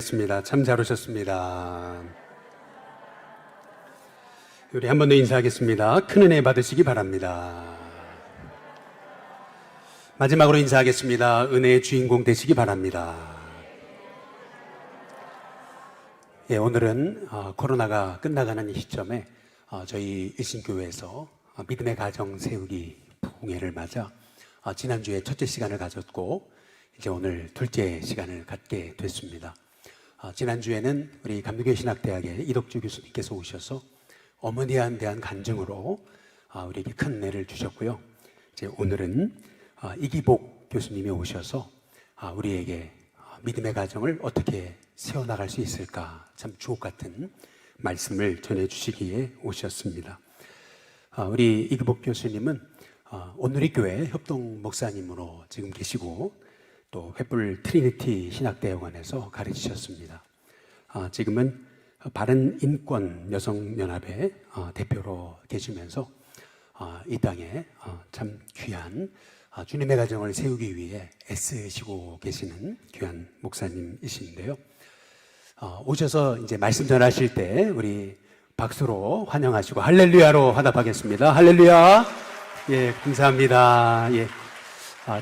인사드리겠습니다. 참 잘 오셨습니다. 우리 한 번 더 인사하겠습니다. 큰 은혜 받으시기 바랍니다. 마지막으로 인사하겠습니다. 은혜의 주인공 되시기 바랍니다. 예, 오늘은 코로나가 끝나가는 이 시점에 저희 일신교회에서 믿음의 가정 세우기 부흥회를 맞아 지난주에 첫째 시간을 가졌고 이제 오늘 둘째 시간을 갖게 됐습니다. 지난주에는 우리 감리교 신학대학의 이덕주 교수님께서 오셔서 어머니에 대한 간증으로 우리에게 큰 은혜를 주셨고요. 이제 오늘은 이기복 교수님이 오셔서 우리에게 믿음의 가정을 어떻게 세워나갈 수 있을까 참 주옥 같은 말씀을 전해주시기에 오셨습니다. 우리 이기복 교수님은 온누리교회 협동 목사님으로 지금 계시고 또 횃불 트리니티 신학대학원에서 가르치셨습니다. 지금은 바른인권 여성연합의 대표로 계시면서 이 땅에 참 귀한 주님의 가정을 세우기 위해 애쓰시고 계시는 귀한 목사님이신데요. 오셔서 이제 말씀 전하실 때 우리 박수로 환영하시고 할렐루야로 화답하겠습니다. 할렐루야. 예, 감사합니다. 예.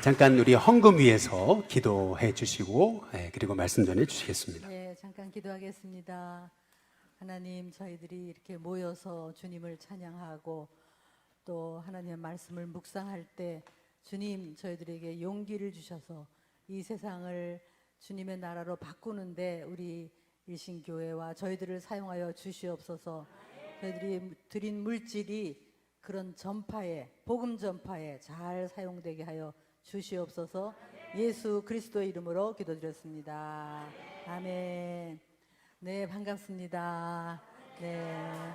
잠깐 우리 헌금 위에서 기도해 주시고 그리고 말씀 전해 주시겠습니다. 네, 잠깐 기도하겠습니다. 하나님, 저희들이 이렇게 모여서 주님을 찬양하고 또 하나님의 말씀을 묵상할 때 주님, 저희들에게 용기를 주셔서 이 세상을 주님의 나라로 바꾸는데 우리 일신교회와 저희들을 사용하여 주시옵소서. 저희들이 드린 물질이 그런 전파에, 복음 전파에 잘 사용되게 하여 주시옵소서. 예수 그리스도의 이름으로 기도드렸습니다. 아멘. 네, 반갑습니다. 네.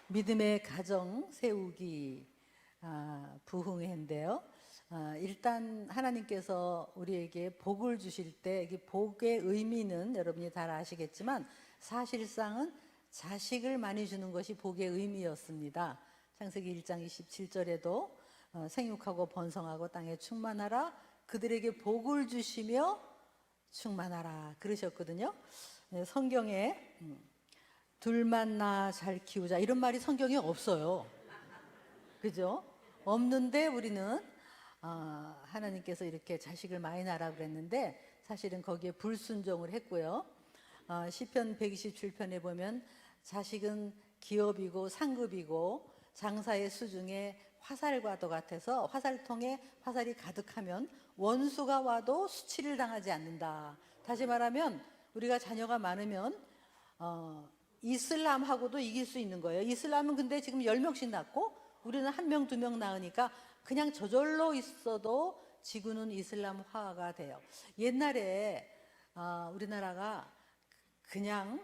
믿음의 가정 세우기 부흥회인데요. 일단 하나님께서 우리에게 복을 주실 때 이 복의 의미는 여러분이 다 아시겠지만 사실상은 자식을 많이 주는 것이 복의 의미였습니다. 창세기 1장 27절에도 생육하고 번성하고 땅에 충만하라, 그들에게 복을 주시며 충만하라 그러셨거든요. 성경에 둘만 낳아 잘 키우자 이런 말이 성경에 없어요. 그죠? 없는데 우리는 하나님께서 이렇게 자식을 많이 낳으라 그랬는데 사실은 거기에 불순종을 했고요. 시편 127편에 보면 자식은 기업이고 상급이고 장사의 수중에 화살과도 같아서 화살통에 화살이 가득하면 원수가 와도 수치를 당하지 않는다. 다시 말하면 우리가 자녀가 많으면 이슬람하고도 이길 수 있는 거예요. 이슬람은 근데 지금 10명씩 낳고 우리는 1명, 2명 낳으니까 그냥 저절로 있어도 지구는 이슬람화가 돼요. 옛날에 우리나라가 그냥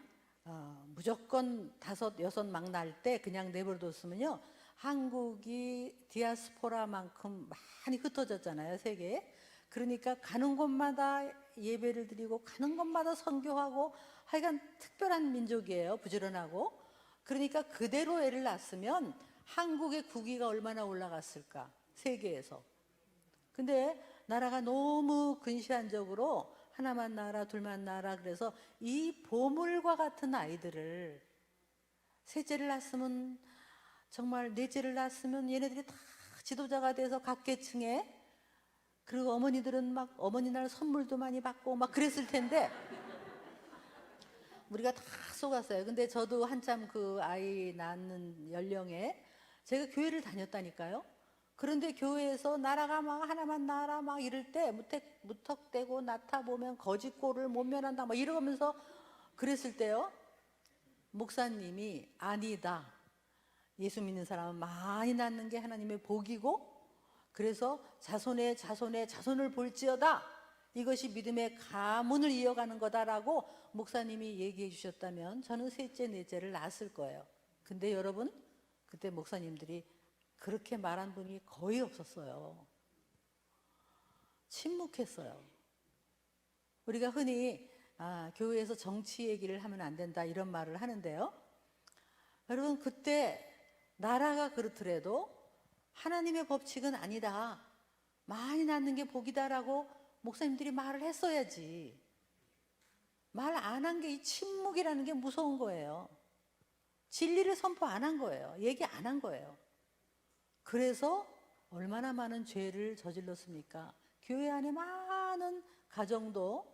무조건 5, 6 막 낳을 때 그냥 내버려뒀으면요, 한국이 디아스포라만큼 많이 흩어졌잖아요, 세계에. 그러니까 가는 곳마다 예배를 드리고 가는 곳마다 선교하고 하여간 특별한 민족이에요. 부지런하고. 그러니까 그대로 애를 낳았으면 한국의 국위가 얼마나 올라갔을까, 세계에서. 근데 나라가 너무 근시안적으로 하나만 낳아라, 둘만 낳아라 그래서 이 보물과 같은 아이들을, 셋째를 낳았으면, 정말 넷째를 낳았으면 얘네들이 다 지도자가 돼서 각 계층에, 그리고 어머니들은 막 어머니날 선물도 많이 받고 막 그랬을 텐데 우리가 다 속았어요. 근데 저도 한참 그 아이 낳는 연령에 제가 교회를 다녔다니까요. 그런데 교회에서 나라가 막 하나만 낳아라 막 이럴 때 무턱대고 낳다 보면 거짓골을 못 면한다 막 이러면서 그랬을 때요, 목사님이 아니다, 예수 믿는 사람은 많이 낳는 게 하나님의 복이고 그래서 자손을 볼지어다, 이것이 믿음의 가문을 이어가는 거다라고 목사님이 얘기해 주셨다면 저는 셋째, 넷째를 낳았을 거예요. 근데 여러분, 그때 목사님들이 그렇게 말한 분이 거의 없었어요. 침묵했어요. 우리가 흔히 교회에서 정치 얘기를 하면 안 된다 이런 말을 하는데요, 여러분, 그때 나라가 그렇더라도 하나님의 법칙은 아니다. 많이 낳는 게 복이다라고 목사님들이 말을 했어야지. 말 안 한 게 이 침묵이라는 게 무서운 거예요. 진리를 선포 안 한 거예요. 얘기 안 한 거예요. 그래서 얼마나 많은 죄를 저질렀습니까? 교회 안에 많은 가정도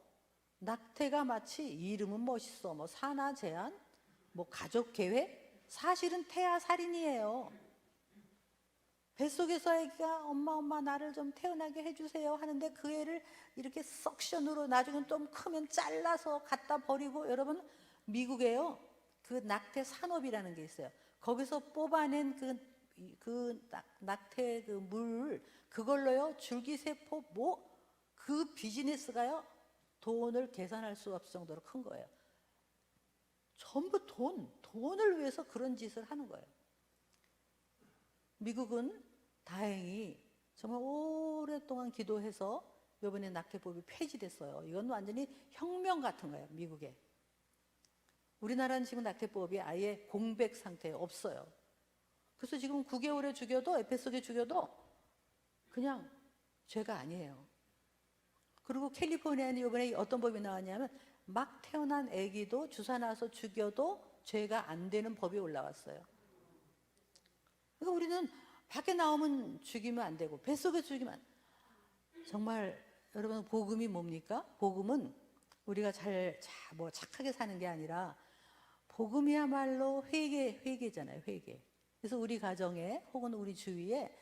낙태가 마치 이름은 멋있어. 뭐 산하 제한, 뭐 가족 계획, 사실은 태아 살인이에요. 뱃속에서 아기가 엄마 나를 좀 태어나게 해주세요 하는데 그 애를 이렇게 석션으로 나중에 좀 크면 잘라서 갖다 버리고, 여러분 미국에요 그 낙태 산업이라는 게 있어요. 거기서 뽑아낸 낙태 그 물, 그걸로요 줄기세포 뭐 그 비즈니스가요 돈을 계산할 수 없을 정도로 큰 거예요. 전부 돈을 위해서 그런 짓을 하는 거예요. 미국은 다행히 정말 오랫동안 기도해서 이번에 낙태법이 폐지됐어요. 이건 완전히 혁명 같은 거예요, 미국에. 우리나라는 지금 낙태법이 아예 공백 상태에 없어요. 그래서 지금 9개월에 죽여도, 에페소에 죽여도 그냥 죄가 아니에요. 그리고 캘리포니아는 이번에 어떤 법이 나왔냐면 막 태어난 아기도 주사 놔서 죽여도 죄가 안 되는 법이 올라왔어요. 그러니까 우리는 밖에 나오면 죽이면 안 되고 뱃속에 죽이면 안. 정말 여러분, 복음이 뭡니까? 복음은 우리가 뭐 착하게 사는 게 아니라 복음이야말로 회개잖아요. 회개. 그래서 우리 가정에 혹은 우리 주위에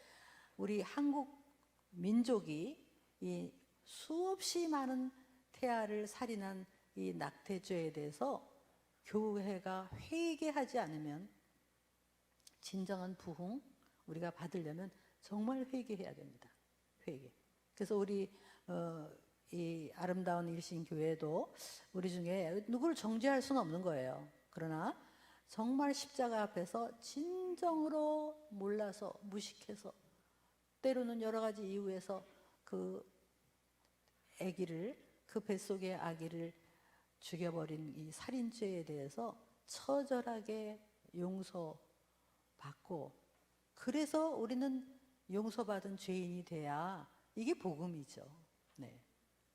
우리 한국 민족이 이 수없이 많은 태아를 살인한 이 낙태죄에 대해서 교회가 회개하지 않으면 진정한 부흥 우리가 받으려면 정말 회개해야 됩니다. 회개. 그래서 우리 이 아름다운 일신교회도 우리 중에 누구를 정죄할 수는 없는 거예요. 그러나 정말 십자가 앞에서 진정으로 몰라서 무식해서 때로는 여러 가지 이유에서 그 뱃속의 아기를 죽여버린 이 살인죄에 대해서 처절하게 용서받고, 그래서 우리는 용서받은 죄인이 돼야 이게 복음이죠. 네.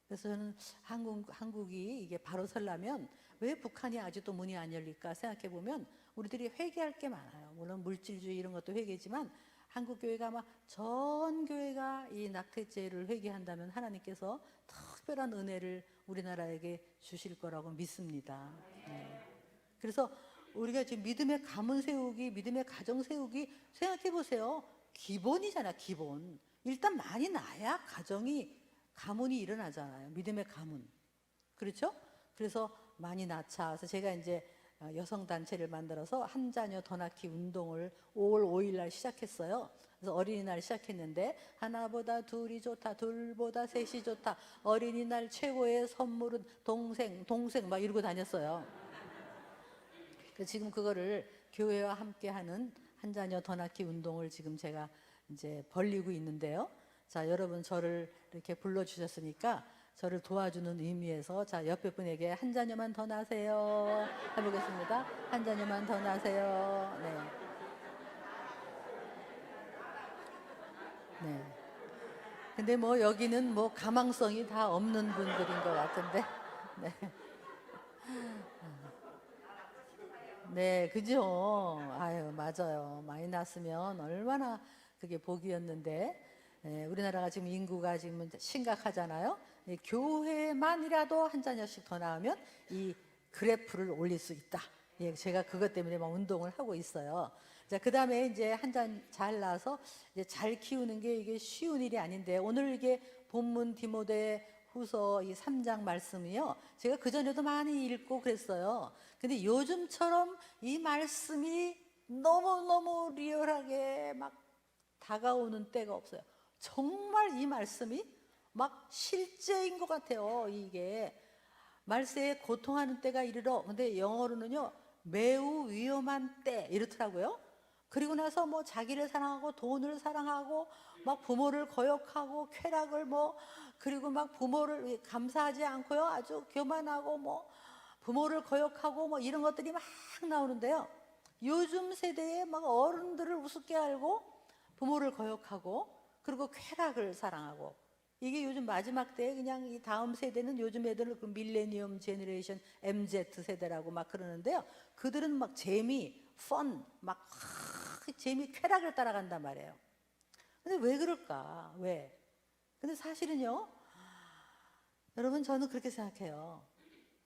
그래서 저는 한국이 이게 바로 서려면 왜 북한이 아직도 문이 안 열릴까 생각해 보면 우리들이 회개할 게 많아요. 물론 물질주의 이런 것도 회개지만 한국 교회가 아마 전 교회가 이 낙태죄를 회개한다면 하나님께서 특별한 은혜를 우리나라에게 주실 거라고 믿습니다. 네. 그래서 우리가 지금 믿음의 가문 세우기, 믿음의 가정 세우기 생각해 보세요. 기본이잖아, 기본. 일단 많이 나야 가문이 일어나잖아요. 믿음의 가문. 그렇죠? 그래서 많이 낳자. 그래서 제가 이제 여성 단체를 만들어서 한 자녀 더 낳기 운동을 5월 5일 날 시작했어요. 그래서 어린이날 시작했는데 하나보다 둘이 좋다, 둘보다 셋이 좋다, 어린이날 최고의 선물은 동생 막 이러고 다녔어요. 그래서 지금 그거를 교회와 함께하는 한 자녀 더 낳기 운동을 지금 제가 이제 벌리고 있는데요. 자, 여러분 저를 이렇게 불러주셨으니까 저를 도와주는 의미에서 자, 옆에 분에게 한 자녀만 더 낳으세요 해보겠습니다. 한 자녀만 더 낳으세요. 네. 네. 근데 뭐 여기는 뭐 가망성이 다 없는 분들인 것 같은데. 네. 네, 그죠. 아유, 맞아요. 많이 낳았으면 얼마나 그게 복이었는데. 네, 우리나라가 지금 인구가 지금 심각하잖아요. 교회만이라도 한 자녀씩 더 낳으면 이 그래프를 올릴 수 있다. 예, 제가 그것 때문에 막 운동을 하고 있어요. 자, 그 다음에 이제 한 잔 잘 낳아서 이제 잘 키우는 게 이게 쉬운 일이 아닌데, 오늘 이게 본문 디모데 후서 이 3장 말씀이요. 제가 그전에도 많이 읽고 그랬어요. 근데 요즘처럼 이 말씀이 너무너무 리얼하게 막 다가오는 때가 없어요. 정말 이 말씀이 막 실제인 것 같아요. 이게 말세에 고통하는 때가 이르러, 근데 영어로는요 매우 위험한 때 이렇더라고요. 그리고 나서 뭐 자기를 사랑하고 돈을 사랑하고 막 부모를 거역하고 쾌락을 뭐, 그리고 막 부모를 감사하지 않고요 아주 교만하고 뭐 부모를 거역하고 뭐 이런 것들이 막 나오는데요. 요즘 세대에 막 어른들을 우습게 알고 부모를 거역하고 그리고 쾌락을 사랑하고, 이게 요즘 마지막 때에 그냥 이 다음 세대는 요즘 애들은 그 밀레니엄 제너레이션 MZ 세대라고 막 그러는데요. 그들은 막 재미, 막 재미, 쾌락을 따라간단 말이에요. 근데 왜 그럴까? 왜? 근데 사실은요, 여러분, 저는 그렇게 생각해요.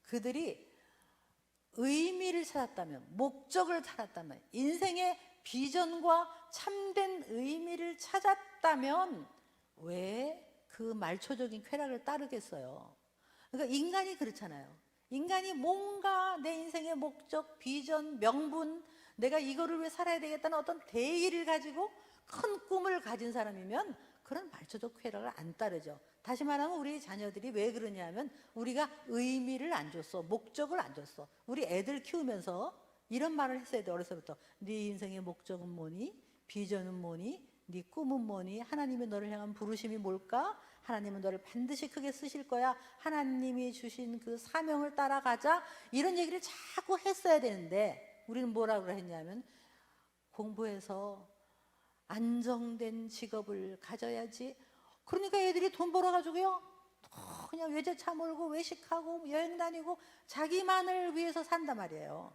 그들이 의미를 찾았다면, 목적을 찾았다면, 인생의 비전과 참된 의미를 찾았다면 왜 그 말초적인 쾌락을 따르겠어요? 그러니까 인간이 그렇잖아요. 인간이 뭔가 내 인생의 목적, 비전, 명분, 내가 이거를 위해 살아야 되겠다는 어떤 대의를 가지고 큰 꿈을 가진 사람이면 그런 말초적 쾌락을 안 따르죠. 다시 말하면 우리 자녀들이 왜 그러냐면 우리가 의미를 안 줬어, 목적을 안 줬어. 우리 애들 키우면서 이런 말을 했어야 돼. 어려서부터 네 인생의 목적은 뭐니? 비전은 뭐니? 네 꿈은 뭐니? 하나님이 너를 향한 부르심이 뭘까? 하나님은 너를 반드시 크게 쓰실 거야. 하나님이 주신 그 사명을 따라가자. 이런 얘기를 자꾸 했어야 되는데 우리는 뭐라고 했냐면 공부해서 안정된 직업을 가져야지. 그러니까 애들이 돈 벌어가지고요, 그냥 외제차 몰고 외식하고 여행 다니고 자기만을 위해서 산단 말이에요.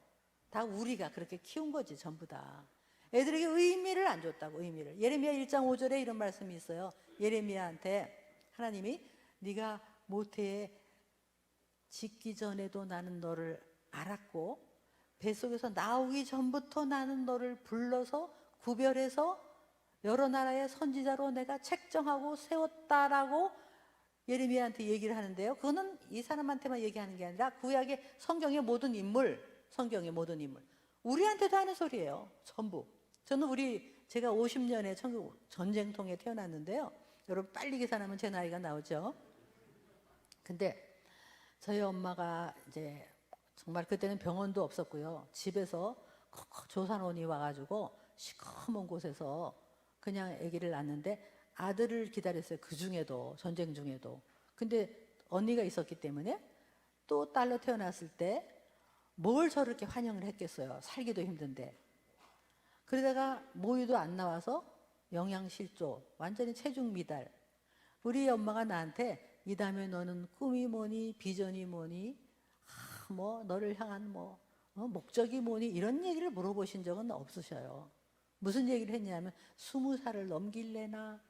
다 우리가 그렇게 키운 거지, 전부 다. 애들에게 의미를 안 줬다고, 의미를. 예레미야 1장 5절에 이런 말씀이 있어요. 예레미야한테 하나님이 네가 모태에 짓기 전에도 나는 너를 알았고 뱃속에서 나오기 전부터 나는 너를 불러서 구별해서 여러 나라의 선지자로 내가 책정하고 세웠다라고 예레미야한테 얘기를 하는데요. 그거는 이 사람한테만 얘기하는 게 아니라 구약의 성경의 모든 인물, 성경의 모든 인물, 우리한테도 하는 소리예요. 전부. 저는 제가 50년에 전쟁통에 태어났는데요. 여러분 빨리 계산하면 제 나이가 나오죠. 근데 저희 엄마가 이제 정말 그때는 병원도 없었고요. 집에서 조산원이 와가지고 시커먼 곳에서 그냥 아기를 낳는데 아들을 기다렸어요. 그 중에도, 전쟁 중에도. 근데 언니가 있었기 때문에 또 딸로 태어났을 때 뭘 저렇게 환영을 했겠어요. 살기도 힘든데. 그러다가 모유도 안 나와서 영양실조, 완전히 체중 미달. 우리 엄마가 나한테 이 다음에 너는 꿈이 뭐니, 비전이 뭐니, 뭐 너를 향한 목적이 뭐니, 이런 얘기를 물어보신 적은 없으셔요. 무슨 얘기를 했냐면 20살을 넘길래나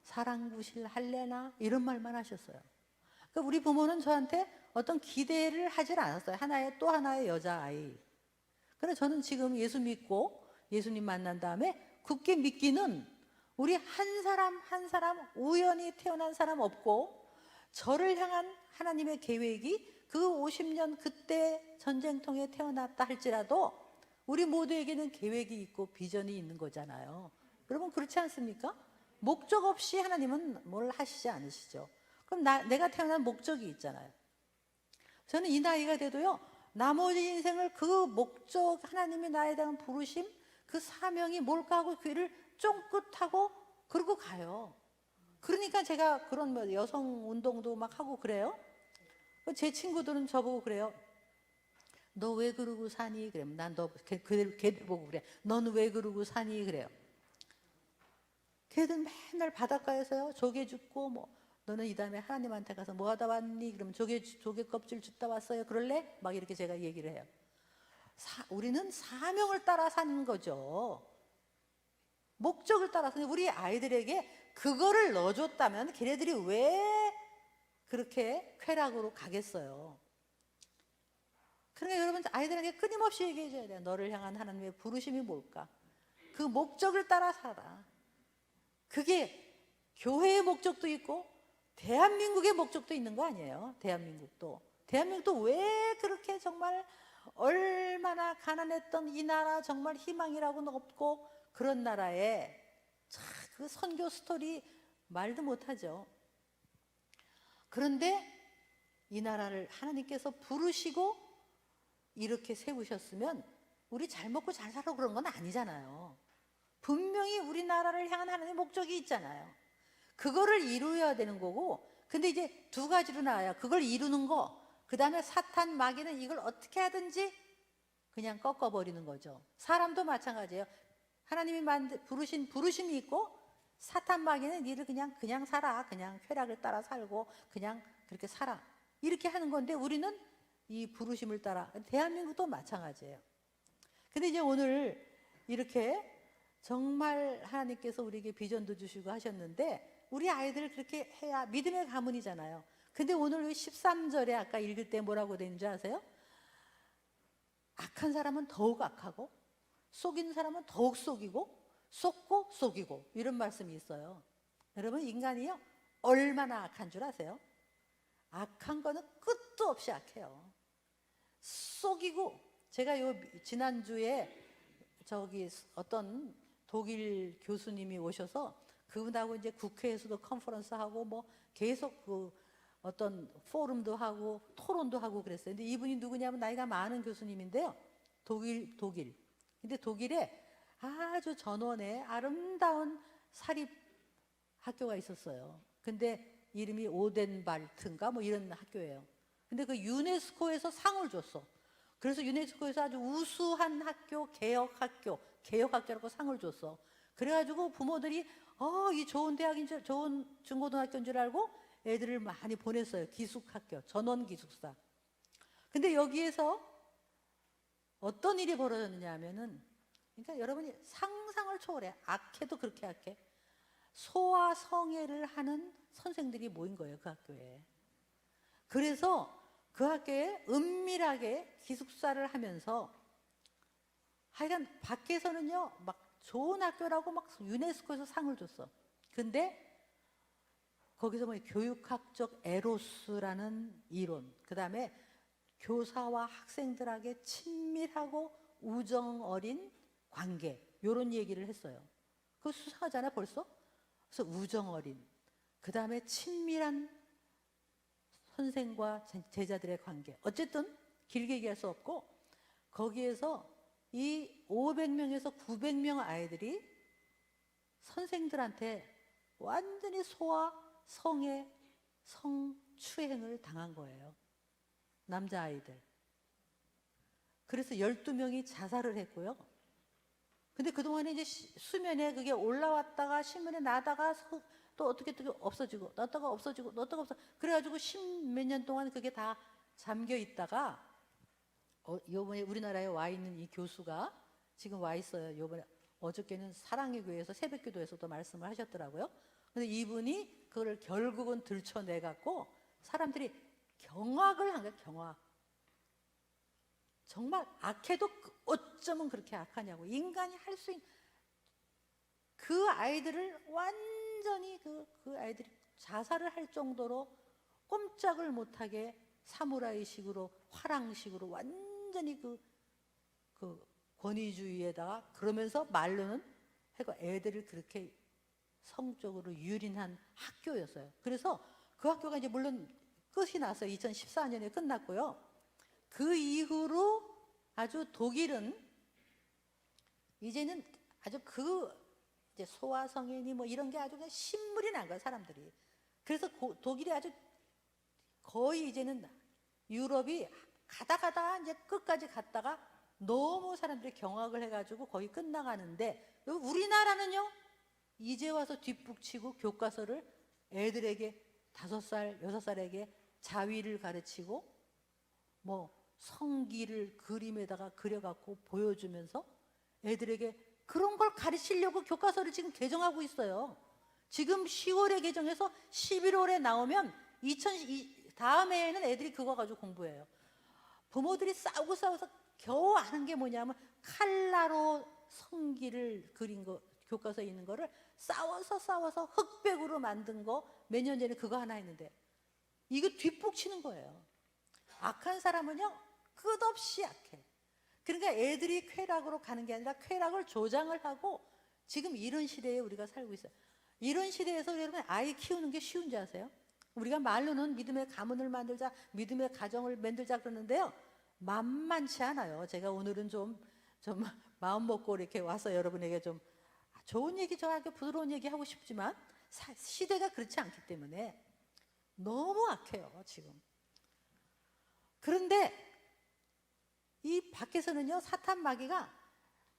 사랑구실 할래나 이런 말만 하셨어요. 그러니까 우리 부모는 저한테 어떤 기대를 하질 않았어요. 또 하나의 여자아이. 그래서 저는 지금 예수 믿고 예수님 만난 다음에 굳게 믿기는, 우리 한 사람 한 사람 우연히 태어난 사람 없고 저를 향한 하나님의 계획이 그 50년 그때 전쟁통에 태어났다 할지라도 우리 모두에게는 계획이 있고 비전이 있는 거잖아요. 여러분 그렇지 않습니까? 목적 없이 하나님은 뭘 하시지 않으시죠. 그럼 내가 태어난 목적이 있잖아요. 저는 이 나이가 돼도요, 나머지 인생을 그 목적, 하나님이 나에 대한 부르심, 그 사명이 뭘까 하고 귀를 쫑긋하고 그러고 가요. 그러니까 제가 그런 여성 운동도 막 하고 그래요. 제 친구들은 저보고 그래요. 너 왜 그러고 사니? 그러면 난 걔들 보고 그래. 넌 왜 그러고 사니? 그래요. 걔들 맨날 바닷가에서요, 조개 줍고 너는 이 다음에 하나님한테 가서 뭐 하다 왔니? 그러면 조개 껍질 줍다 왔어요. 그럴래? 막 이렇게 제가 얘기를 해요. 우리는 사명을 따라 사는 거죠. 목적을 따라서. 우리 아이들에게 그거를 넣어줬다면 걔네들이 왜 그렇게 쾌락으로 가겠어요? 그러니까 여러분 아이들에게 끊임없이 얘기해 줘야 돼요. 너를 향한 하나님의 부르심이 뭘까? 그 목적을 따라 살아. 그게 교회의 목적도 있고 대한민국의 목적도 있는 거 아니에요? 대한민국도 왜 그렇게 정말 얼마나 가난했던 이 나라, 정말 희망이라고는 없고 그런 나라에 그 선교 스토리 말도 못하죠. 그런데 이 나라를 하나님께서 부르시고 이렇게 세우셨으면 우리 잘 먹고 잘 살아 그런 건 아니잖아요. 분명히 우리나라를 향한 하나님의 목적이 있잖아요. 그거를 이루어야 되는 거고, 근데 이제 두 가지로 나와요. 그걸 이루는 거, 그 다음에 사탄 마귀는 이걸 어떻게 하든지 그냥 꺾어버리는 거죠. 사람도 마찬가지예요. 하나님이 부르신 부르심이 있고 사탄 마귀는 니를 그냥 살아. 그냥 쾌락을 따라 살고 그냥 그렇게 살아. 이렇게 하는 건데 우리는 이 부르심을 따라. 대한민국도 마찬가지예요. 근데 이제 오늘 이렇게 정말 하나님께서 우리에게 비전도 주시고 하셨는데 우리 아이들을 그렇게 해야 믿음의 가문이잖아요. 근데 오늘 13절에 아까 읽을 때 뭐라고 되는지 아세요? 악한 사람은 더욱 악하고 속이는 사람은 더욱 속이고 속고 속이고 이런 말씀이 있어요. 여러분 인간이요 얼마나 악한 줄 아세요? 악한 거는 끝도 없이 악해요. 속이고 제가 요 지난주에 저기 어떤 독일 교수님이 오셔서 그분하고 이제 국회에서도 컨퍼런스 하고 뭐 계속 그 어떤 포럼도 하고 토론도 하고 그랬어요. 근데 이분이 누구냐면 나이가 많은 교수님인데요. 독일. 근데 독일에 아주 전원의 아름다운 사립 학교가 있었어요. 근데 이름이 오덴발트인가 뭐 이런 학교예요. 근데 그 유네스코에서 상을 줬어. 그래서 유네스코에서 아주 우수한 학교, 개혁학교라고 상을 줬어. 그래가지고 부모들이 이 좋은 대학인 줄, 좋은 중고등학교인 줄 알고 애들을 많이 보냈어요. 기숙학교, 전원 기숙사. 근데 여기에서 어떤 일이 벌어졌느냐 하면은, 그러니까 여러분이 상상을 초월해. 악해도 그렇게 악해. 소아 성애를 하는 선생들이 모인 거예요, 그 학교에. 그래서 그 학교에 은밀하게 기숙사를 하면서 하여간 밖에서는요, 막 좋은 학교라고 막 유네스코에서 상을 줬어. 근데 거기서 뭐 교육학적 에로스라는 이론, 그 다음에 교사와 학생들에게 친밀하고 우정 어린 관계, 이런 얘기를 했어요. 그거 수상하잖아, 벌써? 그래서 우정 어린, 그 다음에 친밀한 선생과 제자들의 관계. 어쨌든 길게 얘기할 수 없고 거기에서 이 500명에서 900명 아이들이 선생들한테 완전히 소아 성의 성추행을 당한 거예요. 남자아이들. 그래서 12명이 자살을 했고요. 근데 그동안에 이제 수면에 그게 올라왔다가 신문에 나다가 또 어떻게 없어지고 넣었다가 없어지고 넣었다가 없어. 그래가지고 10몇 년 동안 그게 다 잠겨 있다가 요번에 우리나라에 와 있는 이 교수가 지금 와 있어요. 요번에 어저께는 사랑의 교회에서 새벽기도에서도 말씀을 하셨더라고요. 근데 이분이 그거를 결국은 들춰내 갖고 사람들이 경악을 한 거예요. 경악. 정말 악해도 어쩌면 그렇게 악하냐고. 인간이 할 수 있는 그 아이들을 완전히 그 아이들이 자살을 할 정도로 꼼짝을 못하게 사무라이식으로 화랑식으로 완전히 그 권위주의에다가 그러면서 말로는 해가 애들을 그렇게 성적으로 유린한 학교였어요. 그래서 그 학교가 이제 물론 끝이 났어요. 2014년에 끝났고요. 그 이후로 아주 독일은 이제는 아주 이제 소아성애니 뭐 이런 게 아주 그냥 신물이 난 거예요, 사람들이. 그래서 독일이 아주 거의 이제는 유럽이 가다가 이제 끝까지 갔다가 너무 사람들이 경악을 해가지고 거의 끝나가는데 우리나라는요, 이제 와서 뒷북치고 교과서를 애들에게 5살, 6살에게 자위를 가르치고 뭐 성기를 그림에다가 그려갖고 보여주면서 애들에게 그런 걸 가르치려고 교과서를 지금 개정하고 있어요. 지금 10월에 개정해서 11월에 나오면 다음 해에는 애들이 그거 가지고 공부해요. 부모들이 싸워서 겨우 아는 게 뭐냐면 칼라로 성기를 그린 거, 교과서에 있는 거를 싸워서 흑백으로 만든 거 몇 년 전에 그거 하나 했는데 이거 뒷북치는 거예요. 악한 사람은요 끝없이 악해. 그러니까 애들이 쾌락으로 가는 게 아니라 쾌락을 조장을 하고 지금 이런 시대에 우리가 살고 있어요. 이런 시대에서 여러분 아이 키우는 게 쉬운지 아세요? 우리가 말로는 믿음의 가문을 만들자, 믿음의 가정을 만들자 그러는데요. 만만치 않아요. 제가 오늘은 좀 마음 먹고 이렇게 와서 여러분에게 좀 좋은 얘기, 저하게 부드러운 얘기 하고 싶지만 시대가 그렇지 않기 때문에 너무 악해요, 지금. 그런데 이 밖에서는요, 사탄 마귀가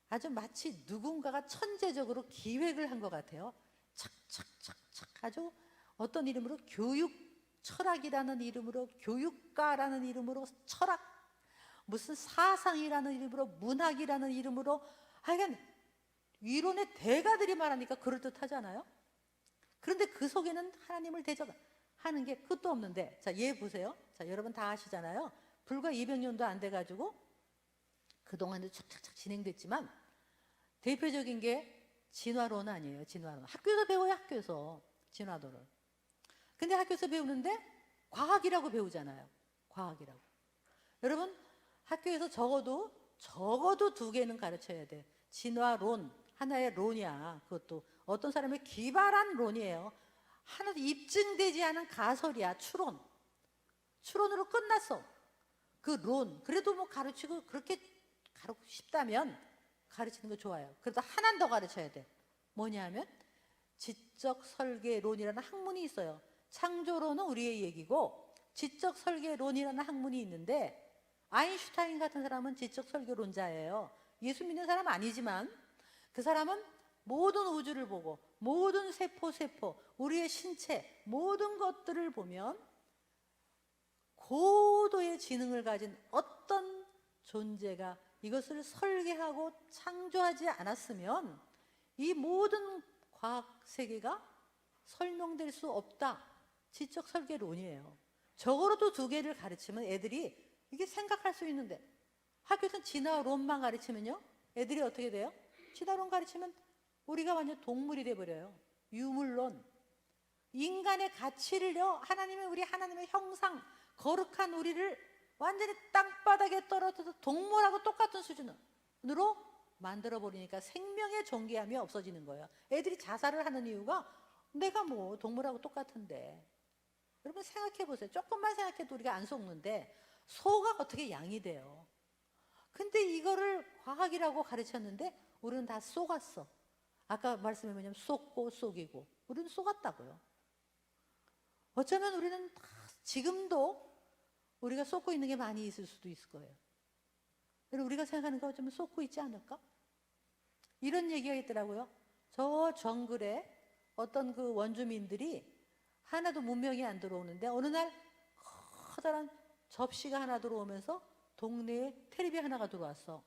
아주 마치 누군가가 천재적으로 기획을 한 것 같아요. 착착착착 아주 어떤 이름으로 교육 철학이라는 이름으로 교육가라는 이름으로 철학 무슨 사상이라는 이름으로 문학이라는 이름으로 하여간 이론의 대가들이 말하니까 그럴듯하잖아요. 그런데 그 속에는 하나님을 대적하는 게 끝도 없는데 자, 얘 보세요. 자, 여러분 다 아시잖아요. 불과 200년도 안 돼가지고 그동안도 착착착 진행됐지만 대표적인 게 진화론 아니에요. 진화론. 학교에서 배워요. 학교에서 진화론을. 근데 학교에서 배우는데 과학이라고 배우잖아요. 과학이라고. 여러분 학교에서 적어도 두 개는 가르쳐야 돼. 진화론 하나의 론이야. 그것도 어떤 사람의 기발한 론이에요. 하나도 입증되지 않은 가설이야. 추론으로 끝났어. 그 론. 그래도 뭐 가르치고 그렇게 가르치고 싶다면 가르치는 거 좋아요. 그래도 하나 더 가르쳐야 돼. 뭐냐 하면 지적 설계론이라는 학문이 있어요. 창조론은 우리의 얘기고 지적 설계론이라는 학문이 있는데 아인슈타인 같은 사람은 지적 설계론자예요. 예수 믿는 사람 아니지만 그 사람은 모든 우주를 보고 모든 세포 우리의 신체 모든 것들을 보면 고도의 지능을 가진 어떤 존재가 이것을 설계하고 창조하지 않았으면 이 모든 과학 세계가 설명될 수 없다. 지적 설계론이에요. 적어도 두 개를 가르치면 애들이 이게 생각할 수 있는데 학교에서는 진화론만 가르치면요. 애들이 어떻게 돼요? 진화론 가르치면 우리가 완전 동물이 돼버려요. 유물론. 인간의 가치를요. 하나님의 형상, 거룩한 우리를 완전히 땅바닥에 떨어져서 동물하고 똑같은 수준으로 만들어버리니까 생명의 존귀함이 없어지는 거예요. 애들이 자살을 하는 이유가 내가 뭐 동물하고 똑같은데. 여러분 생각해 보세요. 조금만 생각해도 우리가 안 속는데 소가 어떻게 양이 돼요? 근데 이거를 과학이라고 가르쳤는데 우리는 다 속았어. 아까 말씀이 뭐냐면 속고 속이고 우리는 속았다고요. 어쩌면 우리는 다 지금도 우리가 속고 있는 게 많이 있을 수도 있을 거예요. 그리고 우리가 생각하는 거 어쩌면 속고 있지 않을까? 이런 얘기가 있더라고요. 저 정글에 어떤 그 원주민들이 하나도 문명이 안 들어오는데 어느 날 커다란 접시가 하나 들어오면서 동네에 텔레비 하나가 들어왔어.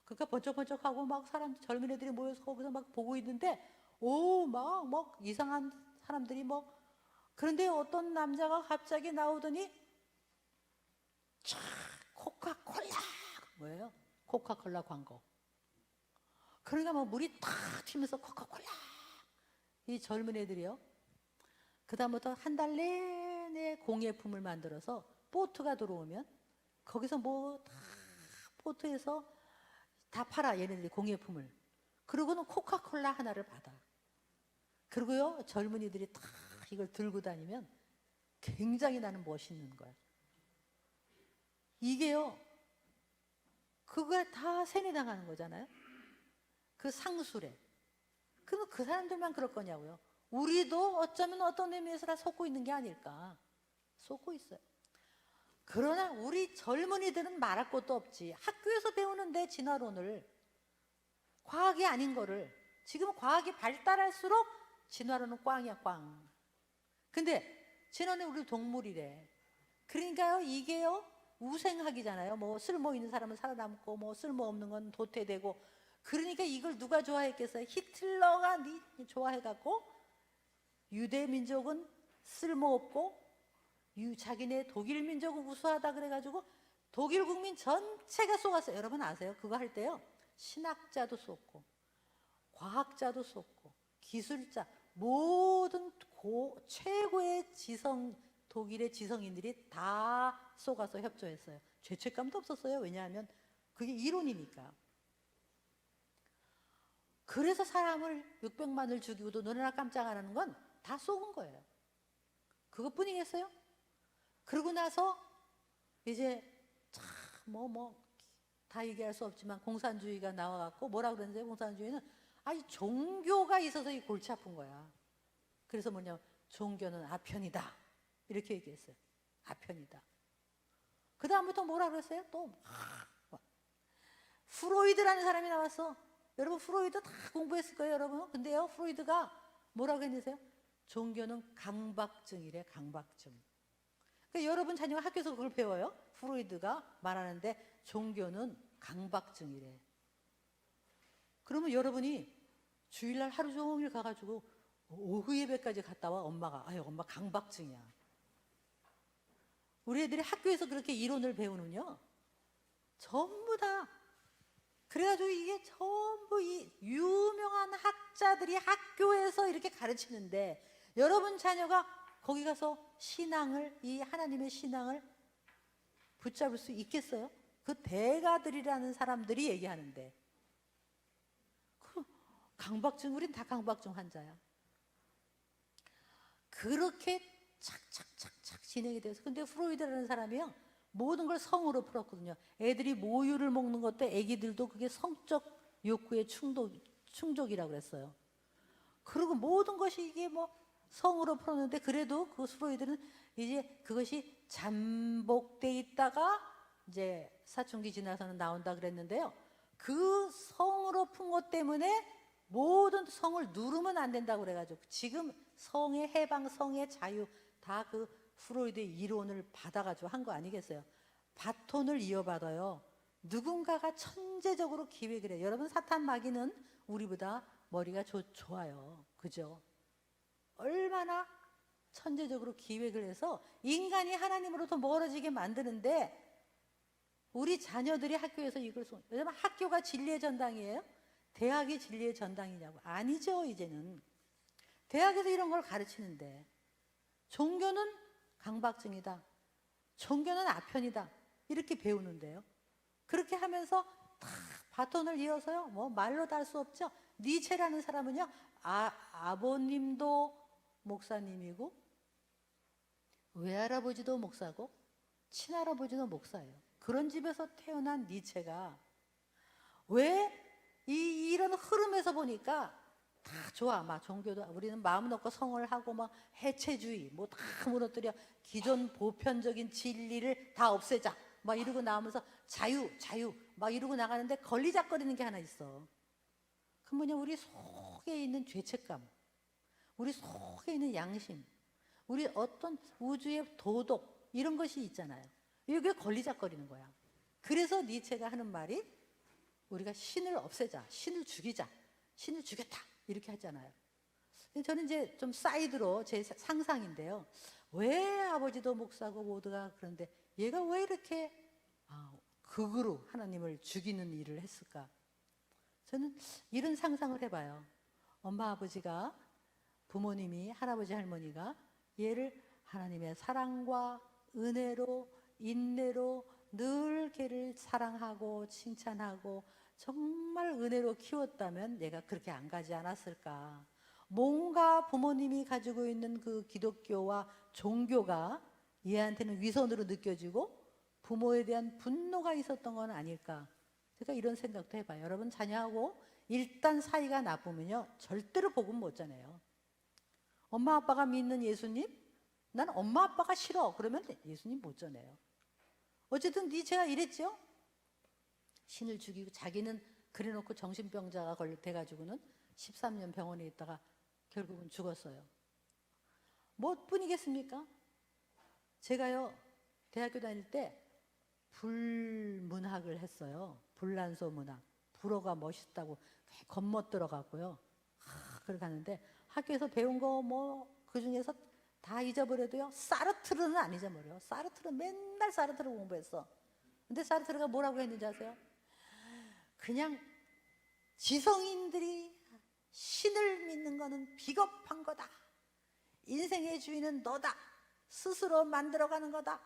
그러니까 번쩍번쩍하고 막 젊은 애들이 모여서 거기서 막 보고 있는데 막 이상한 사람들이 그런데 어떤 남자가 갑자기 나오더니 코카콜라 뭐예요? 코카콜라 광고. 그러니까 물이 탁 튀면서 코카콜라. 이 젊은 애들이요. 그다음부터 한 달 내내 공예품을 만들어서 보트가 들어오면 거기서 다 보트에서 다 팔아 얘네들이 공예품을. 그러고는 코카콜라 하나를 받아. 그리고요 젊은이들이 다 이걸 들고 다니면 굉장히 나는 멋있는 거야. 이게요 그거 다 세뇌당하는 거잖아요. 그 상술에. 그럼 그 사람들만 그럴 거냐고요. 우리도 어쩌면 어떤 의미에서 다 속고 있는 게 아닐까. 속고 있어요. 그러나 우리 젊은이들은 말할 것도 없지. 학교에서 배우는데 진화론을 과학이 아닌 거를 지금 과학이 발달할수록 진화론은 꽝이야 꽝. 근데 진화는 우리 동물이래. 그러니까요 이게요 우생학이잖아요. 쓸모 있는 사람은 살아남고 쓸모없는 건 도태되고. 그러니까 이걸 누가 좋아했겠어요? 히틀러가 좋아해갖고 유대 민족은 쓸모없고 자기네 독일 민족은 우수하다 그래가지고 독일 국민 전체가 속았어요. 여러분 아세요? 그거 할 때요 신학자도 속고 과학자도 속고 기술자 모든 최고의 독일의 지성인들이 다 속아서 협조했어요. 죄책감도 없었어요. 왜냐하면 그게 이론이니까. 그래서 사람을 600만을 죽이고도 눈이나 깜짝 안 하는 건 다 속은 거예요. 그것뿐이겠어요? 그러고 나서 이제 다 얘기할 수 없지만 공산주의가 나와갖고 뭐라 그러는지 공산주의는 종교가 있어서 이 골치 아픈 거야. 그래서 종교는 아편이다 이렇게 얘기했어요. 아편이다. 그 다음부터 뭐라 그랬어요? 또 프로이드라는 사람이 나왔어. 여러분 프로이드 다 공부했을 거예요 여러분. 근데요 프로이드가 뭐라고 했느세요? 종교는 강박증이래, 강박증. 그러니까 여러분 자녀가 학교에서 그걸 배워요. 프로이드가 말하는데 종교는 강박증이래. 그러면 여러분이 주일날 하루 종일 가가지고 오후 예배까지 갔다 와. 엄마가 아유 엄마 강박증이야. 우리 애들이 학교에서 그렇게 이론을 배우는요 전부 다 그래가지고 이게 전부 이 유명한 학자들이 학교에서 이렇게 가르치는데 여러분 자녀가 거기 가서 신앙을, 이 하나님의 신앙을 붙잡을 수 있겠어요? 그 대가들이라는 사람들이 얘기하는데 그 강박증, 우린 다 강박증 환자야. 그렇게 착착착착 진행이 돼서. 근데 프로이드라는 사람이요 모든 걸 성으로 풀었거든요. 애들이 모유를 먹는 것도 애기들도 그게 성적 욕구의 충족이라고 그랬어요. 그리고 모든 것이 이게 뭐 성으로 풀었는데 그래도 그 프로이드는 이제 그것이 잠복돼 있다가 이제 사춘기 지나서는 나온다 그랬는데요. 그 성으로 푼 것 때문에 모든 성을 누르면 안 된다고 그래가지고 지금 성의 해방, 성의 자유 다 그 프로이드의 이론을 받아가지고 한 거 아니겠어요? 바톤을 이어받아요. 누군가가 천재적으로 기획을 해요. 여러분 사탄 마귀는 우리보다 머리가 좋아요. 그죠? 얼마나 천재적으로 기획을 해서 인간이 하나님으로부터 멀어지게 만드는데 우리 자녀들이 학교에서 이걸 여러분 학교가 진리의 전당이에요? 대학이 진리의 전당이냐고? 아니죠. 이제는 대학에서 이런 걸 가르치는데 종교는 강박증이다. 종교는 아편이다. 이렇게 배우는데요. 그렇게 하면서 다 바톤을 이어서요. 뭐 말로 다 할 수 없죠. 니체라는 사람은요. 아버님도 목사님이고 외할아버지도 목사고 친할아버지도 목사예요. 그런 집에서 태어난 니체가 왜 이런 흐름에서 보니까 다 좋아. 막 종교도 우리는 마음 놓고 성을 하고 막 해체주의 뭐 다 무너뜨려 기존 보편적인 진리를 다 없애자 막 이러고 나오면서 자유 막 이러고 나가는데 걸리작거리는 게 하나 있어. 그 뭐냐 우리 속에 있는 죄책감, 우리 속에 있는 양심, 우리 어떤 우주의 도덕 이런 것이 있잖아요. 이게 걸리작거리는 거야. 그래서 니체가 하는 말이 우리가 신을 없애자, 신을 죽이자, 신을 죽였다 이렇게 하잖아요. 저는 이제 좀 사이드로 제 상상인데요. 왜 아버지도 목사고 모두가 그런데 얘가 왜 이렇게 극으로 하나님을 죽이는 일을 했을까? 저는 이런 상상을 해봐요. 엄마 아버지가 부모님이 할아버지 할머니가 얘를 하나님의 사랑과 은혜로 인내로 늘 걔를 사랑하고 칭찬하고 정말 은혜로 키웠다면 얘가 그렇게 안 가지 않았을까. 뭔가 부모님이 가지고 있는 그 기독교와 종교가 얘한테는 위선으로 느껴지고 부모에 대한 분노가 있었던 건 아닐까. 제가 이런 생각도 해봐요. 여러분 자녀하고 일단 사이가 나쁘면요 절대로 복음 못 전해요. 엄마 아빠가 믿는 예수님, 난 엄마 아빠가 싫어. 그러면 예수님 못 전해요. 어쨌든 니체가 이랬죠. 신을 죽이고 자기는 그래놓고 정신병자가 돼가지고는 13년 병원에 있다가 결국은 죽었어요. 뭐 뿐이겠습니까? 제가요 대학교 다닐 때 불문학을 했어요. 불란서 문학. 불어가 멋있다고 겉멋 들어갔고요. 그렇게 하는데 학교에서 배운 거 뭐 그중에서 다 잊어버려도요 사르트르는 안 잊어버려요. 사르트르 맨날 사르트르 공부했어. 근데 사르트르가 뭐라고 했는지 아세요? 그냥 지성인들이 신을 믿는 거는 비겁한 거다. 인생의 주인은 너다. 스스로 만들어가는 거다.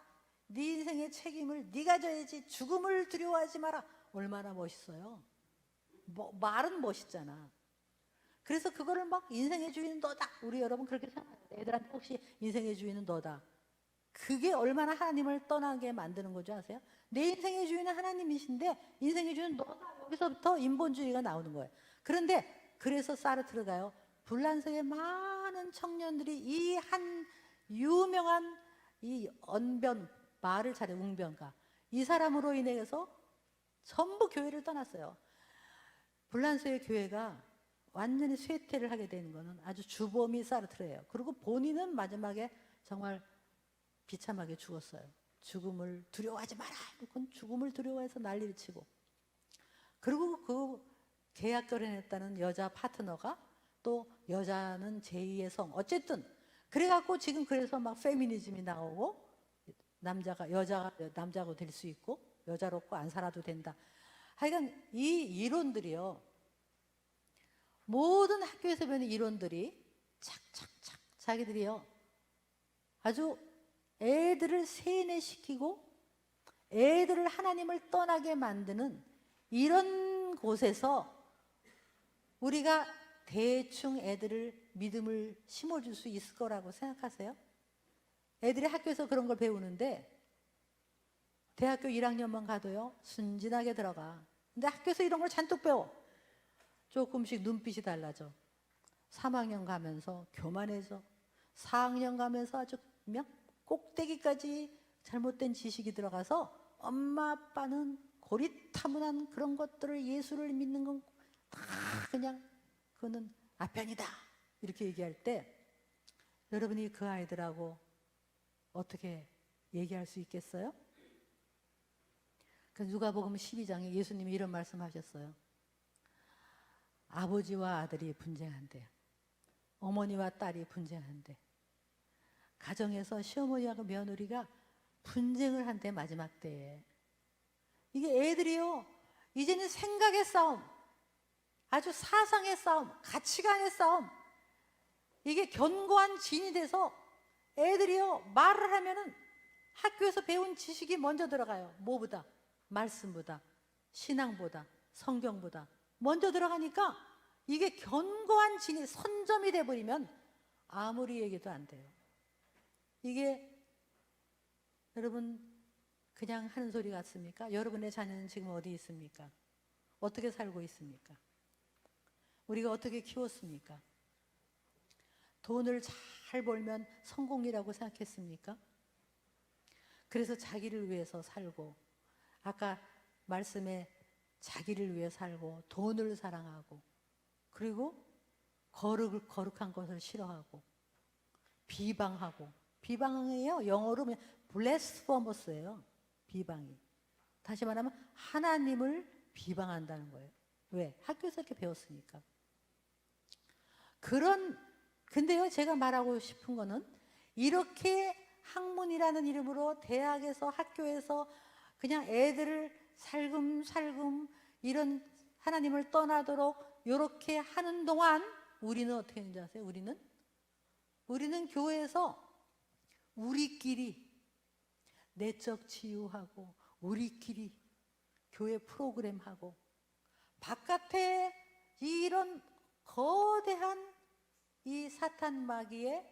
네 인생의 책임을 네가 져야지. 죽음을 두려워하지 마라. 얼마나 멋있어요. 말은 멋있잖아. 그래서 그거를 막 인생의 주인은 너다. 우리 여러분 그렇게 생각해요. 애들한테 혹시 인생의 주인은 너다. 그게 얼마나 하나님을 떠나게 만드는 거죠 아세요? 내 인생의 주인은 하나님이신데 인생의 주인은 너다. 여기서부터 인본주의가 나오는 거예요. 그런데 그래서 사르트르가요. 불란서의 많은 청년들이 이 한 유명한 이 언변, 말을 잘해 웅변가. 이 사람으로 인해서 전부 교회를 떠났어요. 불란서의 교회가 완전히 쇠퇴를 하게 되는 거는 아주 주범이 사르트르예요. 그리고 본인은 마지막에 정말 비참하게 죽었어요. 죽음을 두려워하지 마라. 그건 죽음을 두려워해서 난리를 치고. 그리고 그 계약 결혼했다는 여자 파트너가 또 여자는 제2의 성. 어쨌든 그래갖고 지금 그래서 막 페미니즘이 나오고 남자가 여자가 남자가 될 수 있고 여자롭고 안 살아도 된다. 하여간 이 이론들이요. 모든 학교에서 배우는 이론들이 착착착 자기들이요. 아주 애들을 세뇌시키고 애들을 하나님을 떠나게 만드는 이런 곳에서 우리가 대충 애들을 믿음을 심어줄 수 있을 거라고 생각하세요? 애들이 학교에서 그런 걸 배우는데 대학교 1학년만 가도요 순진하게 들어가. 근데 학교에서 이런 걸 잔뜩 배워. 조금씩 눈빛이 달라져. 3학년 가면서 교만해져. 4학년 가면서 아주 그냥 꼭대기까지 잘못된 지식이 들어가서 엄마 아빠는 고리타분한 그런 것들을 예수를 믿는 건 다 그냥 그거는 아편이다 이렇게 얘기할 때 여러분이 그 아이들하고 어떻게 얘기할 수 있겠어요? 그 누가복음 12장에 예수님이 이런 말씀하셨어요. 아버지와 아들이 분쟁한대요. 어머니와 딸이 분쟁한대. 가정에서 시어머니하고 며느리가 분쟁을 한대. 마지막 때에 이게 애들이요 이제는 생각의 싸움, 아주 사상의 싸움, 가치관의 싸움, 이게 견고한 진이 돼서 애들이요 말을 하면은 학교에서 배운 지식이 먼저 들어가요. 뭐보다? 말씀보다, 신앙보다, 성경보다 먼저 들어가니까 이게 견고한 진이 선점이 돼버리면 아무리 얘기도 안 돼요. 이게 여러분 그냥 하는 소리 같습니까? 여러분의 자녀는 지금 어디 있습니까? 어떻게 살고 있습니까? 우리가 어떻게 키웠습니까? 돈을 잘 벌면 성공이라고 생각했습니까? 그래서 자기를 위해서 살고 아까 말씀에 자기를 위해 살고 돈을 사랑하고 그리고 거룩한 것을 싫어하고 비방하고 비방이에요. 영어로 blasphemous,예요. 비방이. 다시 말하면 하나님을 비방한다는 거예요. 왜? 학교에서 이렇게 배웠으니까. 근데요 제가 말하고 싶은 거는 이렇게 학문이라는 이름으로 대학에서 학교에서 그냥 애들을 살금살금 이런 하나님을 떠나도록 이렇게 하는 동안 우리는 어떻게 했는지 아세요? 우리는 교회에서 우리끼리 내적 치유하고 우리끼리 교회 프로그램하고 바깥에 이런 거대한 이 사탄 마귀의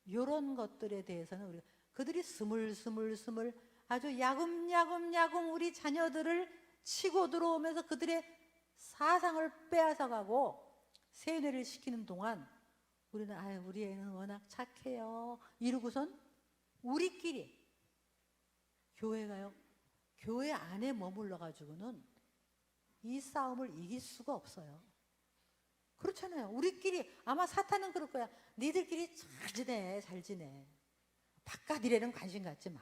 이런 것들에 대해서는 우리가 그들이 스물스물 아주 야금야금 우리 자녀들을 치고 들어오면서 그들의 사상을 빼앗아가고 세뇌를 시키는 동안 우리는 우리 애는 워낙 착해요 이러고선 우리끼리 교회가요 교회 안에 머물러 가지고는 이 싸움을 이길 수가 없어요. 그렇잖아요. 우리끼리 아마 사탄은 그럴 거야. 니들끼리 잘 지내. 바깥 일에는 관심 갖지 마.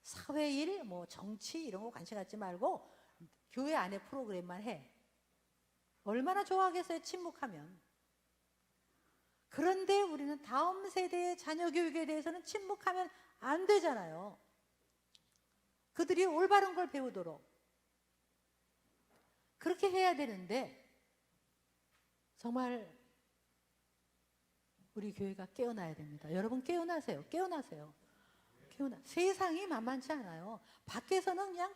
사회일, 뭐 정치 이런 거 관심 갖지 말고 교회 안에 프로그램만 해. 얼마나 좋아하겠어요, 침묵하면. 그런데 우리는 다음 세대의 자녀 교육에 대해서는 침묵하면 안 되잖아요. 그들이 올바른 걸 배우도록. 그렇게 해야 되는데 정말 우리 교회가 깨어나야 됩니다. 여러분 깨어나세요. 세상이 만만치 않아요. 밖에서는 그냥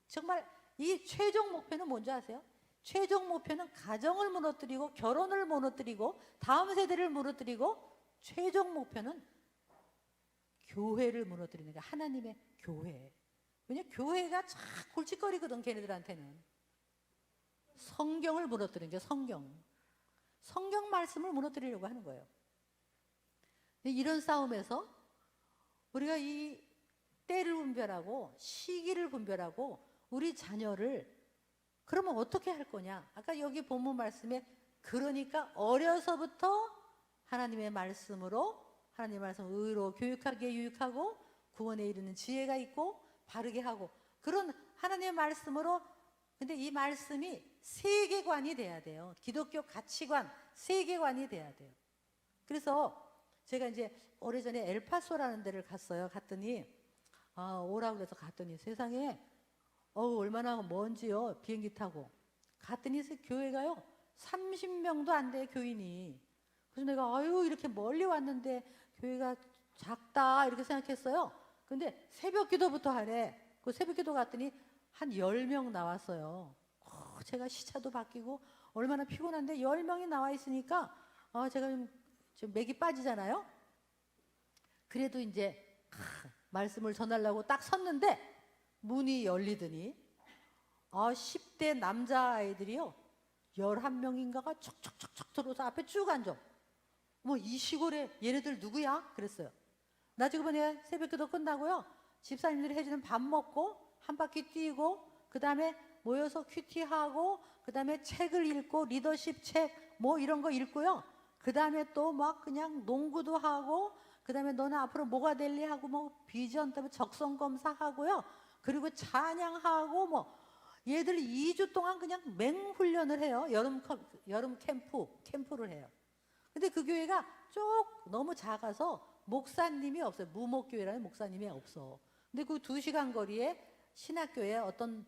정말 이 최종 목표는 뭔지 아세요? 최종 목표는 가정을 무너뜨리고 결혼을 무너뜨리고 다음 세대를 무너뜨리고 최종 목표는 교회를 무너뜨리는 게 하나님의 교회. 왜냐면 교회가 참 골칫거리거든 걔네들한테는. 성경을 무너뜨리는 게 성경 말씀을 무너뜨리려고 하는 거예요. 이런 싸움에서 우리가 이 때를 분별하고 시기를 분별하고 우리 자녀를 그러면 어떻게 할 거냐? 아까 여기 본문 말씀에 그러니까 어려서부터 하나님의 말씀으로, 하나님의 말씀 의로 교육하기에 유익하고 구원에 이르는 지혜가 있고 바르게 하고, 그런 하나님의 말씀으로. 근데 이 말씀이 세계관이 돼야 돼요. 기독교 가치관, 세계관이 돼야 돼요. 그래서 제가 이제 오래전에 엘파소라는 데를 갔어요. 갔더니 오라고 그래서 갔더니 세상에 얼마나 먼지요. 비행기 타고 갔더니 교회가요 30명도 안 돼, 교인이. 그래서 내가 이렇게 멀리 왔는데 교회가 작다 이렇게 생각했어요. 근데 새벽 기도부터 하래. 그 새벽 기도 갔더니 한 10명 나왔어요. 제가 시차도 바뀌고 얼마나 피곤한데 10명이 나와 있으니까 제가 좀 맥이 빠지잖아요. 그래도 이제 말씀을 전하려고 딱 섰는데 문이 열리더니 10대 남자아이들이요 11명인가가 척척척척 들어오서 앞에 쭉 앉아. 이 시골에 얘네들 누구야? 그랬어요. 나중에 새벽기도 끝나고요 집사님들이 해주는 밥 먹고 한 바퀴 뛰고 그 다음에 모여서 큐티하고 그 다음에 책을 읽고 리더십 책 이런 거 읽고요. 그 다음에 또 막 그냥 농구도 하고 그 다음에 너는 앞으로 뭐가 될래 하고 비전 때문에 적성 검사하고요. 그리고 찬양하고 얘들 2주 동안 그냥 맹훈련을 해요. 여름 캠프를 해요. 근데 그 교회가 너무 작아서 목사님이 없어요. 무목교회라는 목사님이 없어. 근데 그 2시간 거리에 신학교에 어떤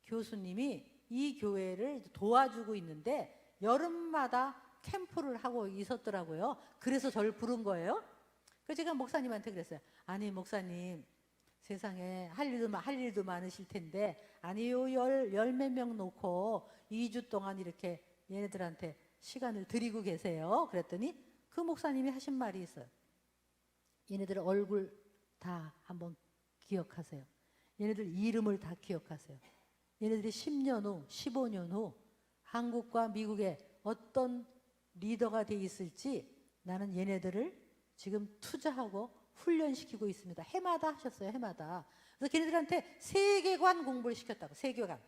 교수님이 이 교회를 도와주고 있는데 여름마다 캠프를 하고 있었더라고요. 그래서 저를 부른 거예요. 그래서 제가 목사님한테 그랬어요. 아니 목사님, 세상에 할 일도 많으실 텐데 아니요 열 몇 명 놓고 2주 동안 이렇게 얘네들한테 시간을 드리고 계세요. 그랬더니 그 목사님이 하신 말이 있어요. 얘네들 얼굴 다 한번 기억하세요. 얘네들 이름을 다 기억하세요. 얘네들이 10년 후, 15년 후 한국과 미국에 어떤 리더가 돼 있을지 나는 얘네들을 지금 투자하고 훈련시키고 있습니다. 해마다 하셨어요. 해마다. 그래서 걔네들한테 세계관 공부를 시켰다고. 세계관.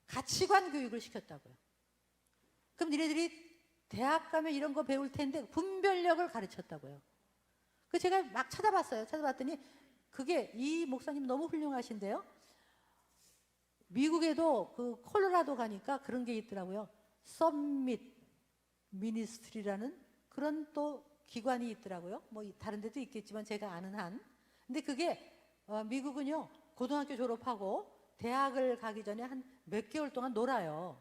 가치관 교육을 시켰다고요. 그럼 니네들이 대학 가면 이런 거 배울 텐데 분별력을 가르쳤다고요. 그 제가 막 찾아봤어요. 찾아봤더니 그게 이 목사님 너무 훌륭하신데요. 미국에도 그 콜로라도 가니까 그런 게 있더라고요. 썸밋 미니스트리라는 그런 또 기관이 있더라고요. 다른 데도 있겠지만 제가 아는 한. 근데 그게 미국은요 고등학교 졸업하고 대학을 가기 전에 한 몇 개월 동안 놀아요.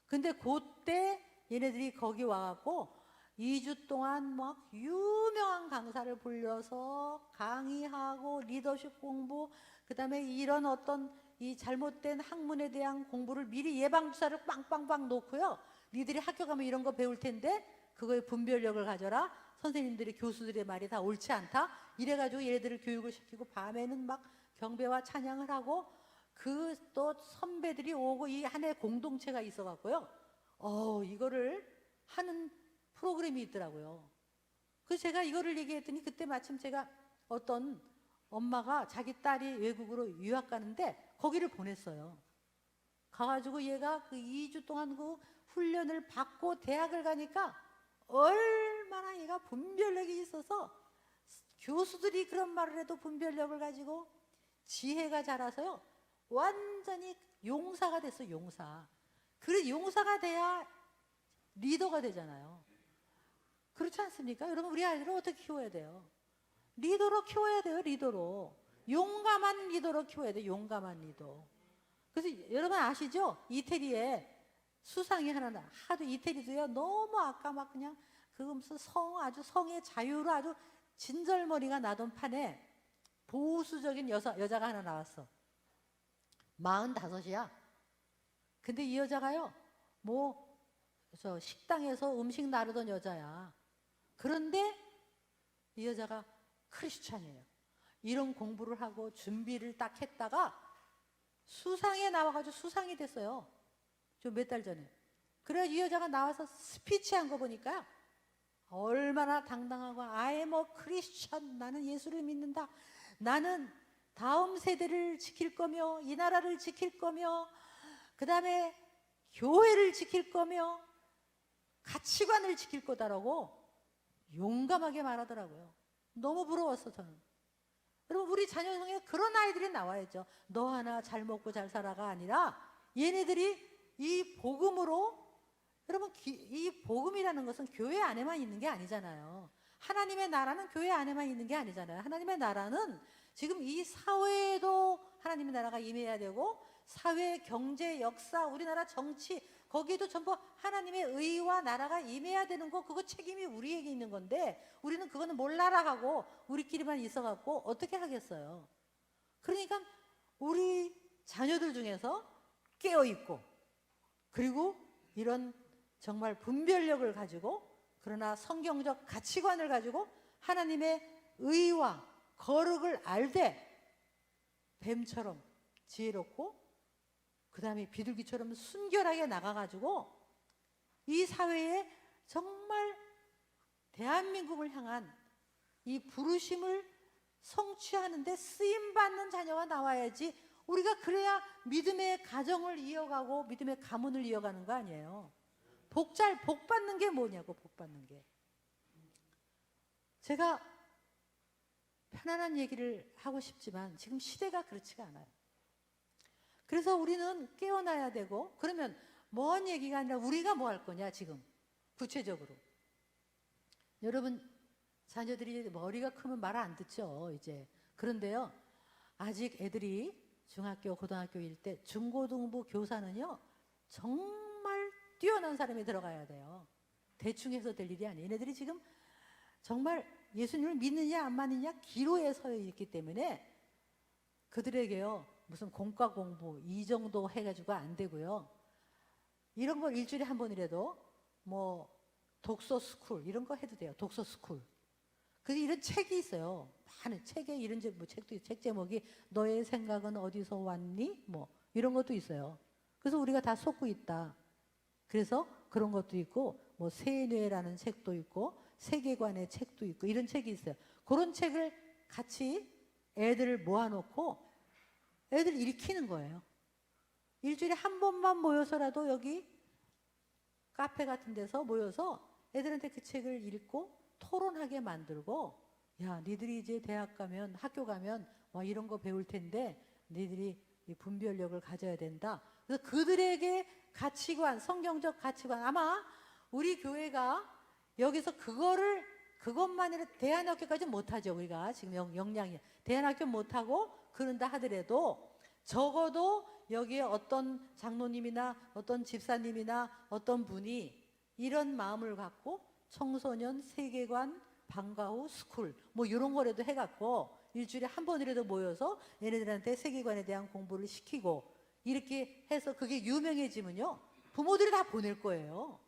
근데 그때 얘네들이 거기 와갖고 2주 동안 유명한 강사를 불러서 강의하고 리더십 공부, 그 다음에 이런 어떤 이 잘못된 학문에 대한 공부를 미리 예방주사를 빵빵빵 놓고요. 니들이 학교 가면 이런 거 배울 텐데 그거에 분별력을 가져라. 선생님들이 교수들의 말이 다 옳지 않다. 이래가지고 얘네들을 교육을 시키고 밤에는 막 경배와 찬양을 하고 그 또 선배들이 오고 이 한 해 공동체가 있어갖고요. 이거를 하는 프로그램이 있더라고요. 그래서 제가 이거를 얘기했더니 그때 마침 제가 어떤 엄마가 자기 딸이 외국으로 유학 가는데 거기를 보냈어요. 가가지고 얘가 그 2주 동안 그 훈련을 받고 대학을 가니까 얼마나 얘가 분별력이 있어서 교수들이 그런 말을 해도 분별력을 가지고 지혜가 자라서요. 완전히 용사가 됐어요. 용사. 그래 용사가 돼야 리더가 되잖아요. 그렇지 않습니까? 여러분 우리 아이들을 어떻게 키워야 돼요? 리더로 키워야 돼요. 리더로. 용감한 리더로 키워야 돼요. 용감한 리더. 그래서 여러분 아시죠? 이태리에 수상이 하나 하도 이태리도요 너무 아까 막 그냥 그 무슨 아주 성의 자유로 아주 진절머리가 나던 판에 보수적인 여자가 하나 나왔어. 45이야. 근데 이 여자가요 저 식당에서 음식 나르던 여자야. 그런데 이 여자가 크리스찬이에요. 이런 공부를 하고 준비를 딱 했다가 수상에 나와가지고 수상이 됐어요. 좀 몇 달 전에. 그래 이 여자가 나와서 스피치 한 거 보니까 얼마나 당당하고 I am a Christian. 나는 예수를 믿는다. 나는 다음 세대를 지킬 거며 이 나라를 지킬 거며 그 다음에 교회를 지킬 거며 가치관을 지킬 거다라고 용감하게 말하더라고요. 너무 부러웠어 저는. 여러분 우리 자녀 중에 그런 아이들이 나와야죠. 너 하나 잘 먹고 잘 살아가 아니라 얘네들이 이 복음으로, 여러분 이 복음이라는 것은 교회 안에만 있는 게 아니잖아요. 하나님의 나라는 교회 안에만 있는 게 아니잖아요. 하나님의 나라는 지금 이 사회에도 하나님의 나라가 임해야 되고, 사회, 경제, 역사, 우리나라 정치, 거기에도 전부 하나님의 의와 나라가 임해야 되는 거, 그거 책임이 우리에게 있는 건데 우리는 그거는 몰라라 하고 우리끼리만 있어갖고 어떻게 하겠어요. 그러니까 우리 자녀들 중에서 깨어있고, 그리고 이런 정말 분별력을 가지고, 그러나 성경적 가치관을 가지고 하나님의 의와 거룩을 알되 뱀처럼 지혜롭고, 그 다음에 비둘기처럼 순결하게 나가가지고 이 사회에 정말 대한민국을 향한 이 부르심을 성취하는데 쓰임받는 자녀가 나와야지, 우리가 그래야 믿음의 가정을 이어가고 믿음의 가문을 이어가는 거 아니에요. 복 받는 게 뭐냐고. 복 받는 게, 제가 편안한 얘기를 하고 싶지만 지금 시대가 그렇지가 않아요. 그래서 우리는 깨어나야 되고, 그러면 먼 얘기가 아니라 우리가 뭐 할 거냐 지금 구체적으로. 여러분 자녀들이 머리가 크면 말 안 듣죠 이제. 그런데요, 아직 애들이 중학교 고등학교일 때 중고등부 교사는요 정말 뛰어난 사람이 들어가야 돼요. 대충 해서 될 일이 아니에요. 얘네들이 지금 정말 예수님을 믿느냐 안 믿느냐 기로에 서 있기 때문에 그들에게요 무슨 공과 공부 이 정도 해가지고 안 되고요. 이런 걸 일주일에 한 번이라도 뭐 독서 스쿨 이런 거 해도 돼요. 독서 스쿨. 그래서 이런 책이 있어요. 많은 책에 이런 뭐 책도, 책 제목이 너의 생각은 어디서 왔니? 뭐 이런 것도 있어요. 그래서 우리가 다 속고 있다. 그래서 그런 것도 있고, 뭐 세뇌라는 책도 있고 세계관의 책도 있고 이런 책이 있어요. 그런 책을 같이 애들을 모아놓고 애들 읽히는 거예요. 일주일에 한 번만 모여서라도 여기 카페 같은 데서 모여서 애들한테 그 책을 읽고 토론하게 만들고, 야 니들이 이제 대학 가면 학교 가면 와 이런 거 배울 텐데 니들이 이 분별력을 가져야 된다. 그래서 그들에게 가치관, 성경적 가치관, 아마 우리 교회가 여기서 그것만으로 대안학교까지 못하죠. 우리가 지금 역량이 대안학교 못하고 그런다 하더라도 적어도 여기에 어떤 장로님이나 어떤 집사님이나 어떤 분이 이런 마음을 갖고 청소년 세계관 방과 후 스쿨 뭐 이런 거라도 해갖고 일주일에 한 번이라도 모여서 얘네들한테 세계관에 대한 공부를 시키고 이렇게 해서 그게 유명해지면요 부모들이 다 보낼 거예요.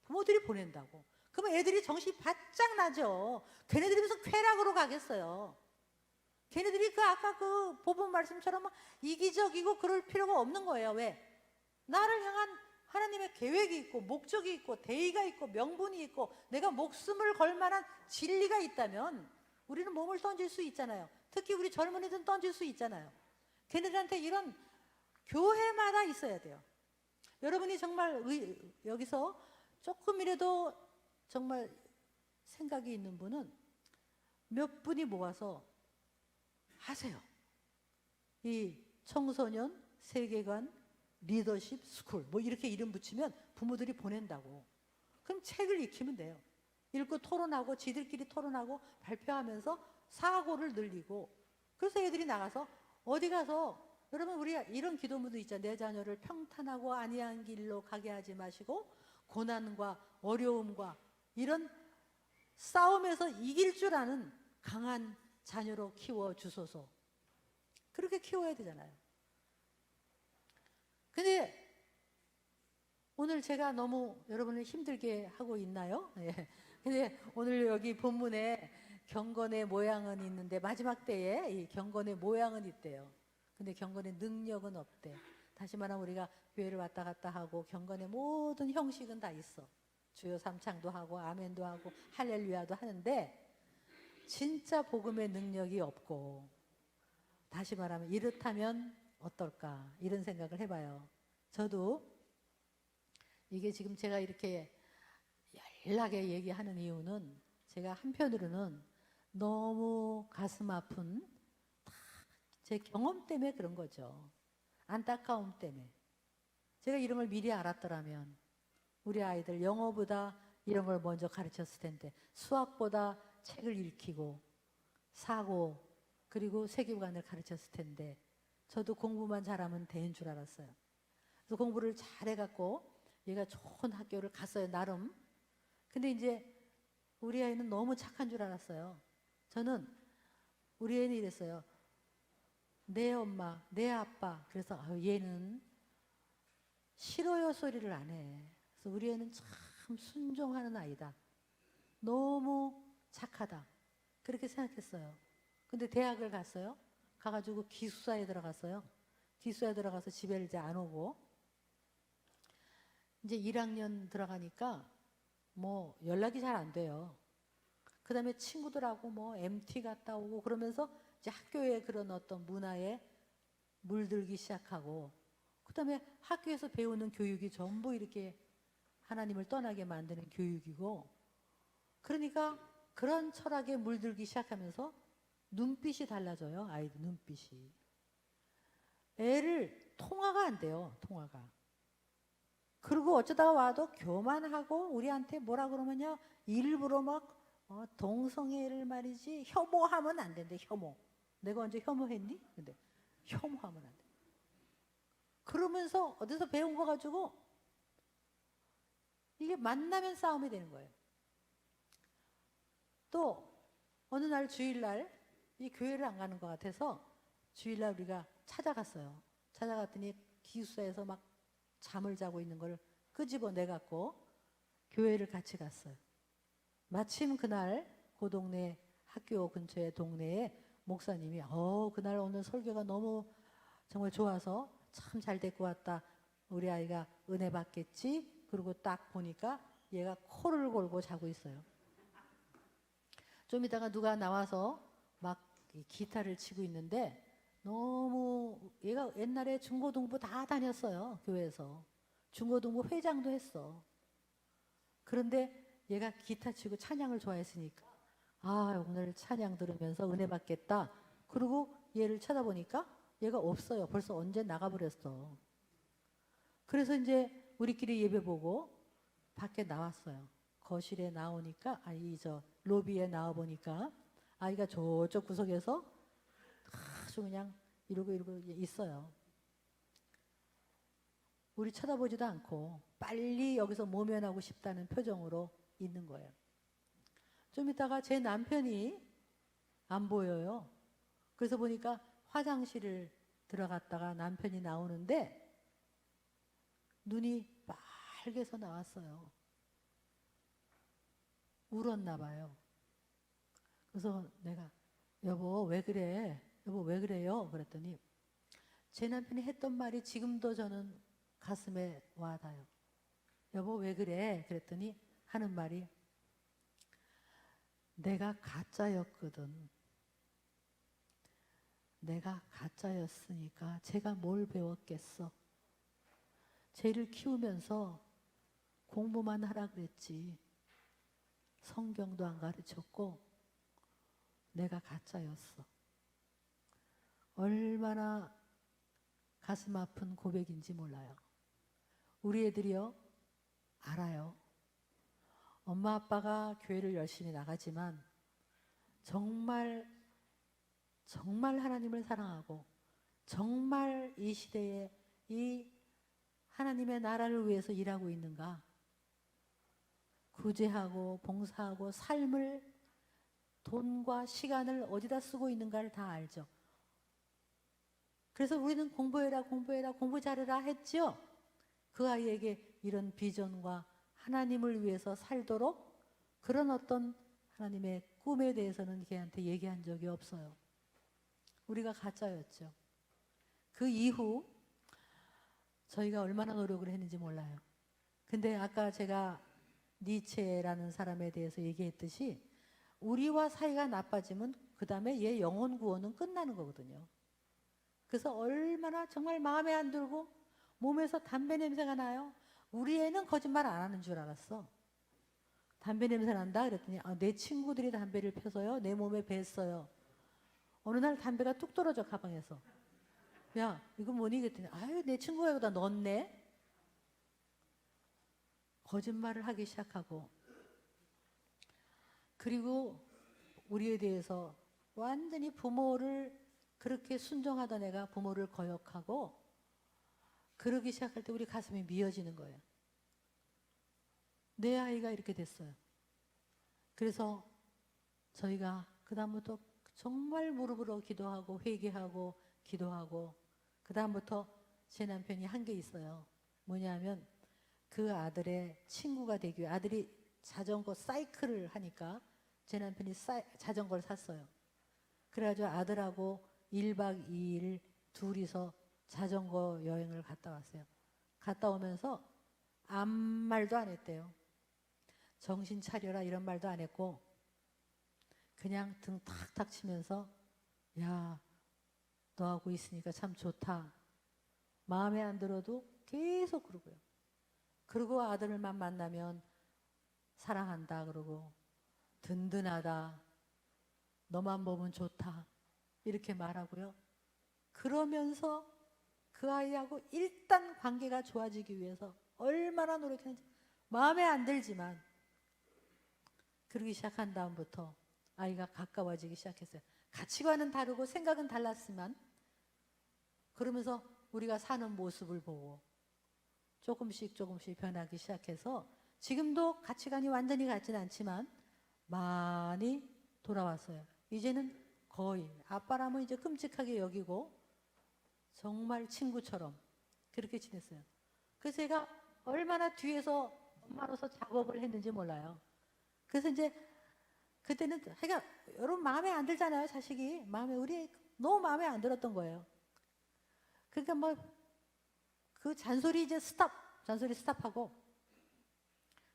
부모들이 보낸다고. 그러면 애들이 정신이 바짝 나죠. 걔네들이 무슨 쾌락으로 가겠어요. 걔네들이 그 아까 그 복음 말씀처럼 이기적이고 그럴 필요가 없는 거예요. 왜? 나를 향한 하나님의 계획이 있고 목적이 있고 대의가 있고 명분이 있고 내가 목숨을 걸 만한 진리가 있다면 우리는 몸을 던질 수 있잖아요. 특히 우리 젊은이들은 던질 수 있잖아요. 걔네들한테 이런 교회마다 있어야 돼요. 여러분이 정말 여기서 조금이라도 정말 생각이 있는 분은 몇 분이 모아서 하세요. 이 청소년 세계관 리더십 스쿨 뭐 이렇게 이름 붙이면 부모들이 보낸다고. 그럼 책을 익히면 돼요. 읽고 토론하고 지들끼리 토론하고 발표하면서 사고를 늘리고, 그래서 애들이 나가서 어디 가서, 여러분 우리 이런 기도문도 있잖아요. 내 자녀를 평탄하고 안이한 길로 가게 하지 마시고 고난과 어려움과 이런 싸움에서 이길 줄 아는 강한 자녀로 키워주소서. 그렇게 키워야 되잖아요. 근데 오늘 제가 너무 여러분을 힘들게 하고 있나요? 예. 근데 오늘 여기 본문에 경건의 모양은 있는데 마지막 때에 이 경건의 모양은 있대요. 근데 경건의 능력은 없대. 다시 말하면 우리가 교회를 왔다 갔다 하고 경건의 모든 형식은 다 있어. 주여 삼창도 하고 아멘도 하고 할렐루야도 하는데 진짜 복음의 능력이 없고, 다시 말하면 이렇다면 어떨까 이런 생각을 해봐요. 저도 이게 지금 제가 이렇게 열나게 얘기하는 이유는 제가 한편으로는 너무 가슴 아픈 제 경험 때문에 그런 거죠. 안타까움 때문에. 제가 이런 걸 미리 알았더라면 우리 아이들 영어보다 이런 걸 먼저 가르쳤을 텐데, 수학보다 책을 읽히고 사고 그리고 세계관을 가르쳤을 텐데, 저도 공부만 잘하면 되는 줄 알았어요. 그래서 공부를 잘해갖고 얘가 좋은 학교를 갔어요, 나름. 근데 이제 우리 아이는 너무 착한 줄 알았어요. 저는 우리 애는 이랬어요. 내 엄마, 내 아빠. 그래서 얘는 싫어요 소리를 안 해. 그래서 우리 애는 참 순종하는 아이다. 너무 착하다. 그렇게 생각했어요. 근데 대학을 갔어요. 가가지고 기숙사에 들어갔어요. 기숙사에 들어가서 집에 이제 안 오고, 이제 1학년 들어가니까 뭐 연락이 잘 안 돼요. 그 다음에 친구들하고 뭐 MT 갔다 오고 그러면서 이제 학교의 그런 어떤 문화에 물들기 시작하고, 그 다음에 학교에서 배우는 교육이 전부 이렇게 하나님을 떠나게 만드는 교육이고, 그러니까 그런 철학에 물들기 시작하면서 눈빛이 달라져요. 아이들 눈빛이. 애를 통화가 안 돼요. 통화가. 그리고 어쩌다가 와도 교만하고 우리한테 뭐라 그러면요, 일부러 막 동성애를 말이지 혐오하면 안 된대. 혐오. 내가 언제 혐오했니? 근데 혐오하면 안 돼. 그러면서 어디서 배운 거 가지고 이게 만나면 싸움이 되는 거예요. 또 어느 날 주일날 이 교회를 안 가는 것 같아서 주일날 우리가 찾아갔어요. 찾아갔더니 기숙사에서 막 잠을 자고 있는 걸 끄집어 내갖고 교회를 같이 갔어요. 마침 그날 그 동네 학교 근처의 동네에 목사님이 그날 오늘 설교가 너무 정말 좋아서 참 잘 데리고 왔다. 우리 아이가 은혜 받겠지. 그리고 딱 보니까 얘가 코를 골고 자고 있어요. 좀 이따가 누가 나와서 막 기타를 치고 있는데, 너무 얘가 옛날에 중고등부 다 다녔어요. 교회에서 중고등부 회장도 했어. 그런데 얘가 기타 치고 찬양을 좋아했으니까 오늘 찬양 들으면서 은혜 받겠다. 그리고 얘를 쳐다보니까 얘가 없어요. 벌써 언제 나가버렸어. 그래서 이제 우리끼리 예배 보고 밖에 나왔어요. 거실에 나오니까 로비에 나와 보니까 아이가 저쪽 구석에서 아주 그냥 이러고 있어요. 우리 쳐다보지도 않고 빨리 여기서 모면하고 싶다는 표정으로 있는 거예요. 좀 있다가 제 남편이 안 보여요. 그래서 보니까 화장실을 들어갔다가 남편이 나오는데 눈이 빨개서 나왔어요. 울었나 봐요. 그래서 내가 여보 왜 그래? 여보 왜 그래요? 그랬더니 제 남편이 했던 말이 지금도 저는 가슴에 와닿아요. 여보 왜 그래? 그랬더니 하는 말이, 내가 가짜였거든. 내가 가짜였으니까 제가 뭘 배웠겠어. 쟤를 키우면서 공부만 하라 그랬지. 성경도 안 가르쳤고 내가 가짜였어. 얼마나 가슴 아픈 고백인지 몰라요. 우리 애들이요, 알아요. 엄마 아빠가 교회를 열심히 나가지만 정말 하나님을 사랑하고 정말 이 시대에 이 하나님의 나라를 위해서 일하고 있는가, 구제하고 봉사하고 삶을, 돈과 시간을 어디다 쓰고 있는가를 다 알죠. 그래서 우리는 공부해라 공부 잘해라 했죠. 그 아이에게 이런 비전과 하나님을 위해서 살도록 그런 어떤 하나님의 꿈에 대해서는 걔한테 얘기한 적이 없어요. 우리가 가짜였죠. 그 이후 저희가 얼마나 노력을 했는지 몰라요. 근데 아까 제가 니체라는 사람에 대해서 얘기했듯이 우리와 사이가 나빠지면 그 다음에 얘 영혼 구원은 끝나는 거거든요. 그래서 얼마나 정말 마음에 안 들고 몸에서 담배 냄새가 나요. 우리 애는 거짓말 안 하는 줄 알았어. 담배 냄새 난다 그랬더니 내 친구들이 담배를 펴서요. 내 몸에 뱄어요. 어느 날 담배가 뚝 떨어져 가방에서. 야 이거 뭐니 그랬더니 아유 내 친구가 여기다 넣었네. 거짓말을 하기 시작하고 그리고 우리에 대해서 완전히 부모를 그렇게 순종하던 애가 부모를 거역하고 그러기 시작할 때 우리 가슴이 미어지는 거예요. 내 아이가 이렇게 됐어요. 그래서 저희가 그다음부터 정말 무릎으로 기도하고 회개하고 기도하고 그다음부터 제 남편이 한 게 있어요. 뭐냐면 그 아들의 친구가 되기 위해 아들이 자전거 사이클을 하니까 제 남편이 자전거를 샀어요. 그래가지고 아들하고 1박 2일 둘이서 자전거 여행을 갔다 왔어요. 갔다 오면서 아무 말도 안 했대요. 정신 차려라 이런 말도 안 했고 그냥 등 탁탁 치면서 야 너하고 있으니까 참 좋다. 마음에 안 들어도 계속 그러고요. 그리고 아들만 만나면 사랑한다 그러고 든든하다. 너만 보면 좋다. 이렇게 말하고요. 그러면서 그 아이하고 일단 관계가 좋아지기 위해서 얼마나 노력했는지 마음에 안 들지만 그러기 시작한 다음부터 아이가 가까워지기 시작했어요. 가치관은 다르고 생각은 달랐지만 그러면서 우리가 사는 모습을 보고 조금씩 변하기 시작해서 지금도 가치관이 완전히 같지는 않지만 많이 돌아왔어요. 이제는 거의 아빠라면 이제 끔찍하게 여기고 정말 친구처럼 그렇게 지냈어요. 그래서 제가 얼마나 뒤에서 엄마로서 작업을 했는지 몰라요. 그래서 이제 그때는 그러니까 여러분 마음에 안 들잖아요. 자식이 우리 너무 마음에 안 들었던 거예요. 그러니까 뭐 그 잔소리 이제 잔소리 스탑하고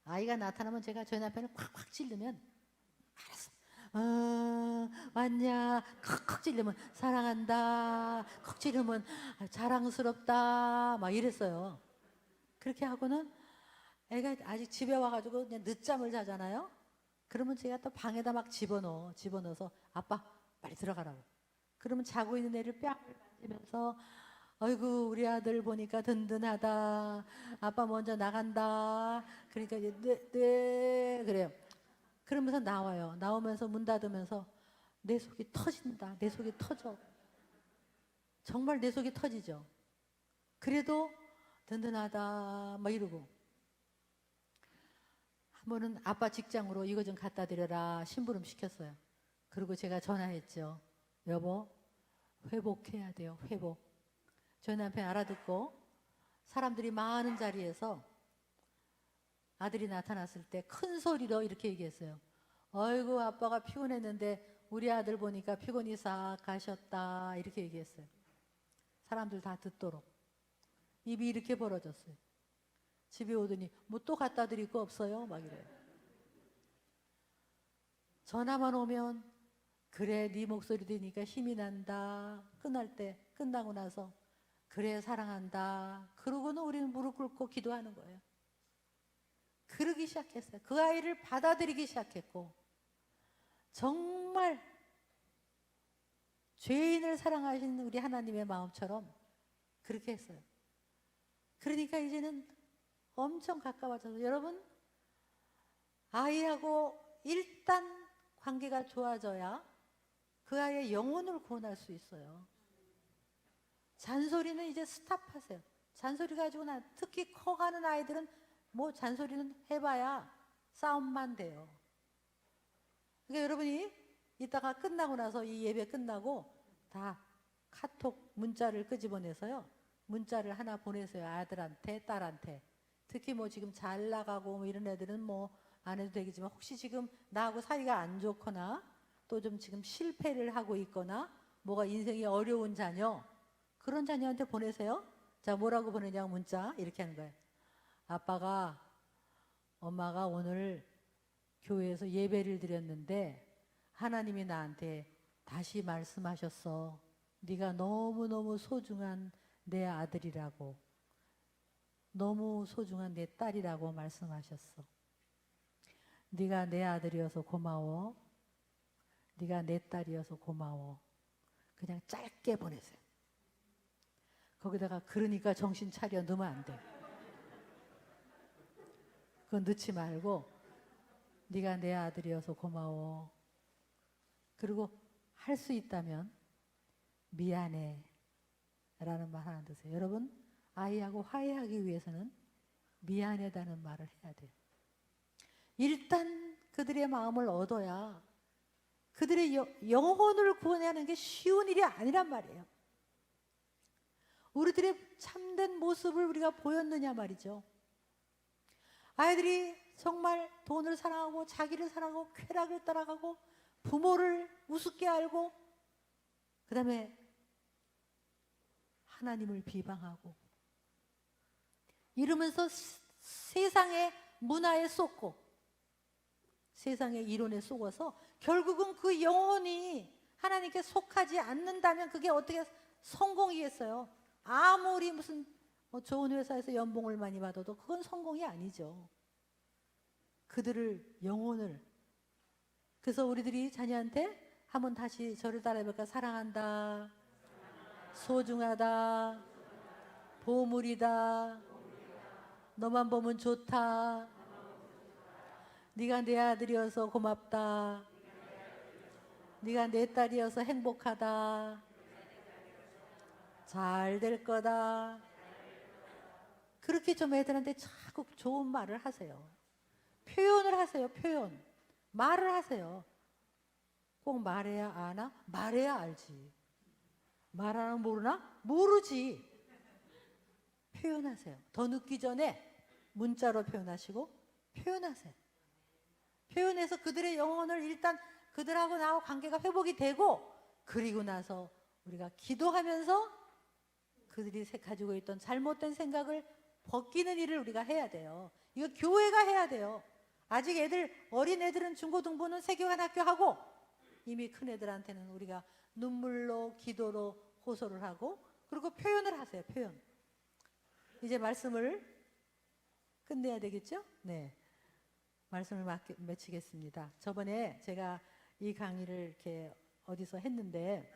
아이가 나타나면 제가 저희 남편을 콱콱 찌르면 알았어. 왔냐? 콱콱 찌르면 사랑한다. 콱 찌르면 자랑스럽다. 막 이랬어요. 그렇게 하고는 애가 아직 집에 와가지고 그냥 늦잠을 자잖아요. 그러면 제가 또 방에다 막 집어넣어서 아빠 빨리 들어가라고. 그러면 자고 있는 애를 뺨을 만지면서 아이고 우리 아들 보니까 든든하다. 아빠 먼저 나간다. 그러니까 이제 네 그래요. 그러면서 나와요. 나오면서 문 닫으면서 내 속이 터진다. 내 속이 터져. 정말 내 속이 터지죠. 그래도 든든하다 막 이러고 한 번은 아빠 직장으로 이거 좀 갖다 드려라 심부름 시켰어요. 그리고 제가 전화했죠. 여보 회복해야 돼요. 회복. 저희 남편 알아듣고 사람들이 많은 자리에서 아들이 나타났을 때 큰 소리로 이렇게 얘기했어요. 아이고 아빠가 피곤했는데 우리 아들 보니까 피곤이 싹 가셨다 이렇게 얘기했어요. 사람들 다 듣도록. 입이 이렇게 벌어졌어요. 집에 오더니 뭐 또 갖다 드릴 거 없어요? 막 이래요. 전화만 오면 그래 네 목소리 들으니까 힘이 난다. 끝나고 나서 그래 사랑한다. 그러고는 우리는 무릎 꿇고 기도하는 거예요. 그러기 시작했어요. 그 아이를 받아들이기 시작했고 정말 죄인을 사랑하시는 우리 하나님의 마음처럼 그렇게 했어요. 그러니까 이제는 엄청 가까워져서 여러분 아이하고 일단 관계가 좋아져야 그 아이의 영혼을 구원할 수 있어요. 잔소리는 이제 스탑하세요. 잔소리 가지고 특히 커가는 아이들은 뭐 잔소리는 해봐야 싸움만 돼요. 그러니까 여러분이 이따가 끝나고 나서 이 예배 끝나고 다 카톡 문자를 끄집어내서요. 문자를 하나 보내세요. 아들한테 딸한테. 특히 뭐 지금 잘 나가고 뭐 이런 애들은 뭐 안 해도 되겠지만 혹시 지금 나하고 사이가 안 좋거나 또 좀 지금 실패를 하고 있거나 뭐가 인생이 어려운 자녀 그런 자녀한테 보내세요. 자 뭐라고 보내냐고 문자 이렇게 하는 거예요. 아빠가 엄마가 오늘 교회에서 예배를 드렸는데 하나님이 나한테 다시 말씀하셨어. 네가 너무너무 소중한 내 아들이라고. 너무 소중한 내 딸이라고 말씀하셨어. 네가 내 아들이어서 고마워. 네가 내 딸이어서 고마워. 그냥 짧게 보내세요. 거기다가 그러니까 정신 차려 넣으면 안 돼. 그건 넣지 말고 네가 내 아들이어서 고마워. 그리고 할 수 있다면 미안해 라는 말 하나 드세요. 여러분, 아이하고 화해하기 위해서는 미안하다는 말을 해야 돼요. 일단 그들의 마음을 얻어야 그들의 영혼을 구원하는 게 쉬운 일이 아니란 말이에요. 우리들의 참된 모습을 우리가 보였느냐 말이죠. 아이들이 정말 돈을 사랑하고 자기를 사랑하고 쾌락을 따라가고 부모를 우습게 알고 그 다음에 하나님을 비방하고 이러면서 세상의 문화에 쏟고 세상의 이론에 속아서 결국은 그 영혼이 하나님께 속하지 않는다면 그게 어떻게 성공이겠어요? 아무리 무슨 좋은 회사에서 연봉을 많이 받아도 그건 성공이 아니죠. 그들을 영혼을 그래서 우리들이 자녀한테 한번 다시 저를 따라해볼까? 사랑한다, 소중하다, 보물이다, 너만 보면 좋다, 네가 내 아들이어서 고맙다, 네가 내 딸이어서 행복하다, 잘 될 거다. 그렇게 좀 애들한테 자꾸 좋은 말을 하세요. 표현을 하세요. 표현. 말을 하세요. 꼭 말해야 아나? 말해야 알지. 말 안 하면 모르나? 모르지. 표현하세요. 더 늦기 전에 문자로 표현하시고 표현하세요. 표현해서 그들의 영혼을 일단 그들하고 나하고 관계가 회복이 되고 그리고 나서 우리가 기도하면서 그들이 가지고 있던 잘못된 생각을 벗기는 일을 우리가 해야 돼요. 이거 교회가 해야 돼요. 아직 어린 애들은 중고등부는 세교관 학교 하고 이미 큰 애들한테는 우리가 눈물로 기도로 호소를 하고 그리고 표현을 하세요. 표현. 이제 말씀을 끝내야 되겠죠? 네. 말씀을 마치겠습니다. 저번에 제가 이 강의를 이렇게 어디서 했는데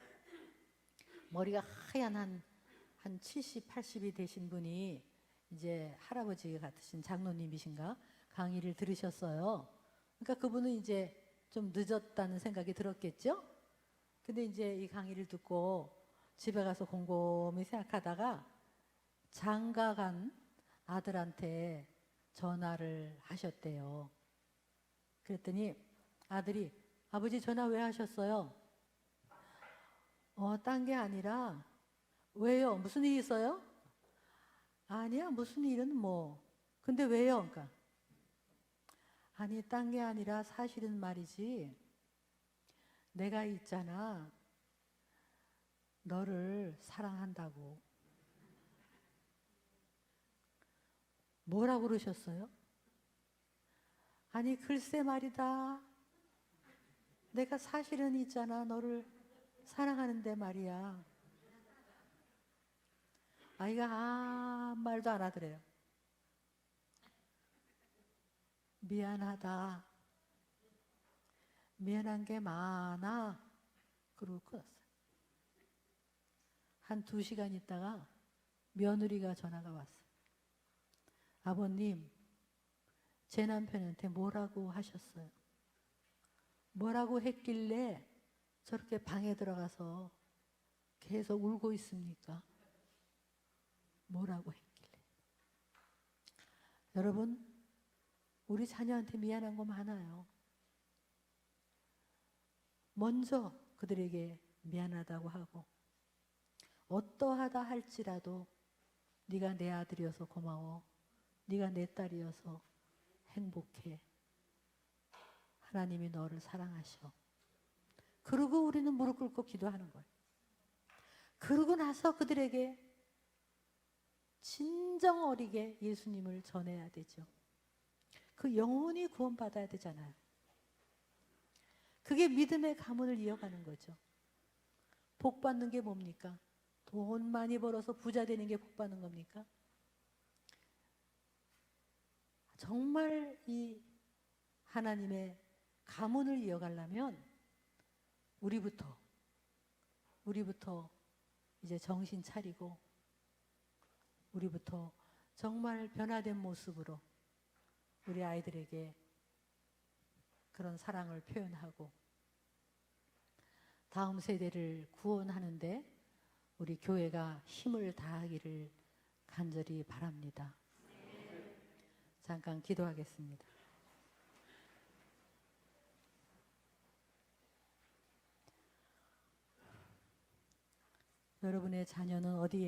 머리가 하얀 한 70, 80이 되신 분이 이제 할아버지 같으신 장로님이신가 강의를 들으셨어요. 그러니까 그분은 이제 좀 늦었다는 생각이 들었겠죠? 근데 이제 이 강의를 듣고 집에 가서 곰곰이 생각하다가 장가간 아들한테 전화를 하셨대요. 그랬더니 아들이 아버지 전화 왜 하셨어요? 딴 게 아니라 왜요? 무슨 일 있어요? 아니야 무슨 일은 뭐 근데 왜요? 그러니까 아니 딴 게 아니라 사실은 말이지 내가 있잖아 너를 사랑한다고. 뭐라고 그러셨어요? 아니 글쎄 말이다 내가 사실은 있잖아 너를 사랑하는데 말이야. 아이가 아무 말도 안 하더래요. 미안하다. 미안한 게 많아. 그러고 끊었어요. 한 2시간 있다가 며느리가 전화가 왔어요. 아버님, 제 남편한테 뭐라고 하셨어요? 뭐라고 했길래 저렇게 방에 들어가서 계속 울고 있습니까? 뭐라고 했길래. 여러분, 우리 자녀한테 미안한 거 많아요. 먼저 그들에게 미안하다고 하고 어떠하다 할지라도 네가 내 아들이어서 고마워. 네가 내 딸이어서 행복해. 하나님이 너를 사랑하셔. 그러고 우리는 무릎 꿇고 기도하는 거예요. 그러고 나서 그들에게 진정 어리게 예수님을 전해야 되죠. 그 영혼이 구원받아야 되잖아요. 그게 믿음의 가문을 이어가는 거죠. 복 받는 게 뭡니까? 돈 많이 벌어서 부자 되는 게 복 받는 겁니까? 정말 이 하나님의 가문을 이어가려면 우리부터 이제 정신 차리고 우리부터 정말 변화된 모습으로 우리 아이들에게 그런 사랑을 표현하고 다음 세대를 구원하는데 우리 교회가 힘을 다하기를 간절히 바랍니다. 잠깐 기도하겠습니다. 여러분의 자녀는 어디에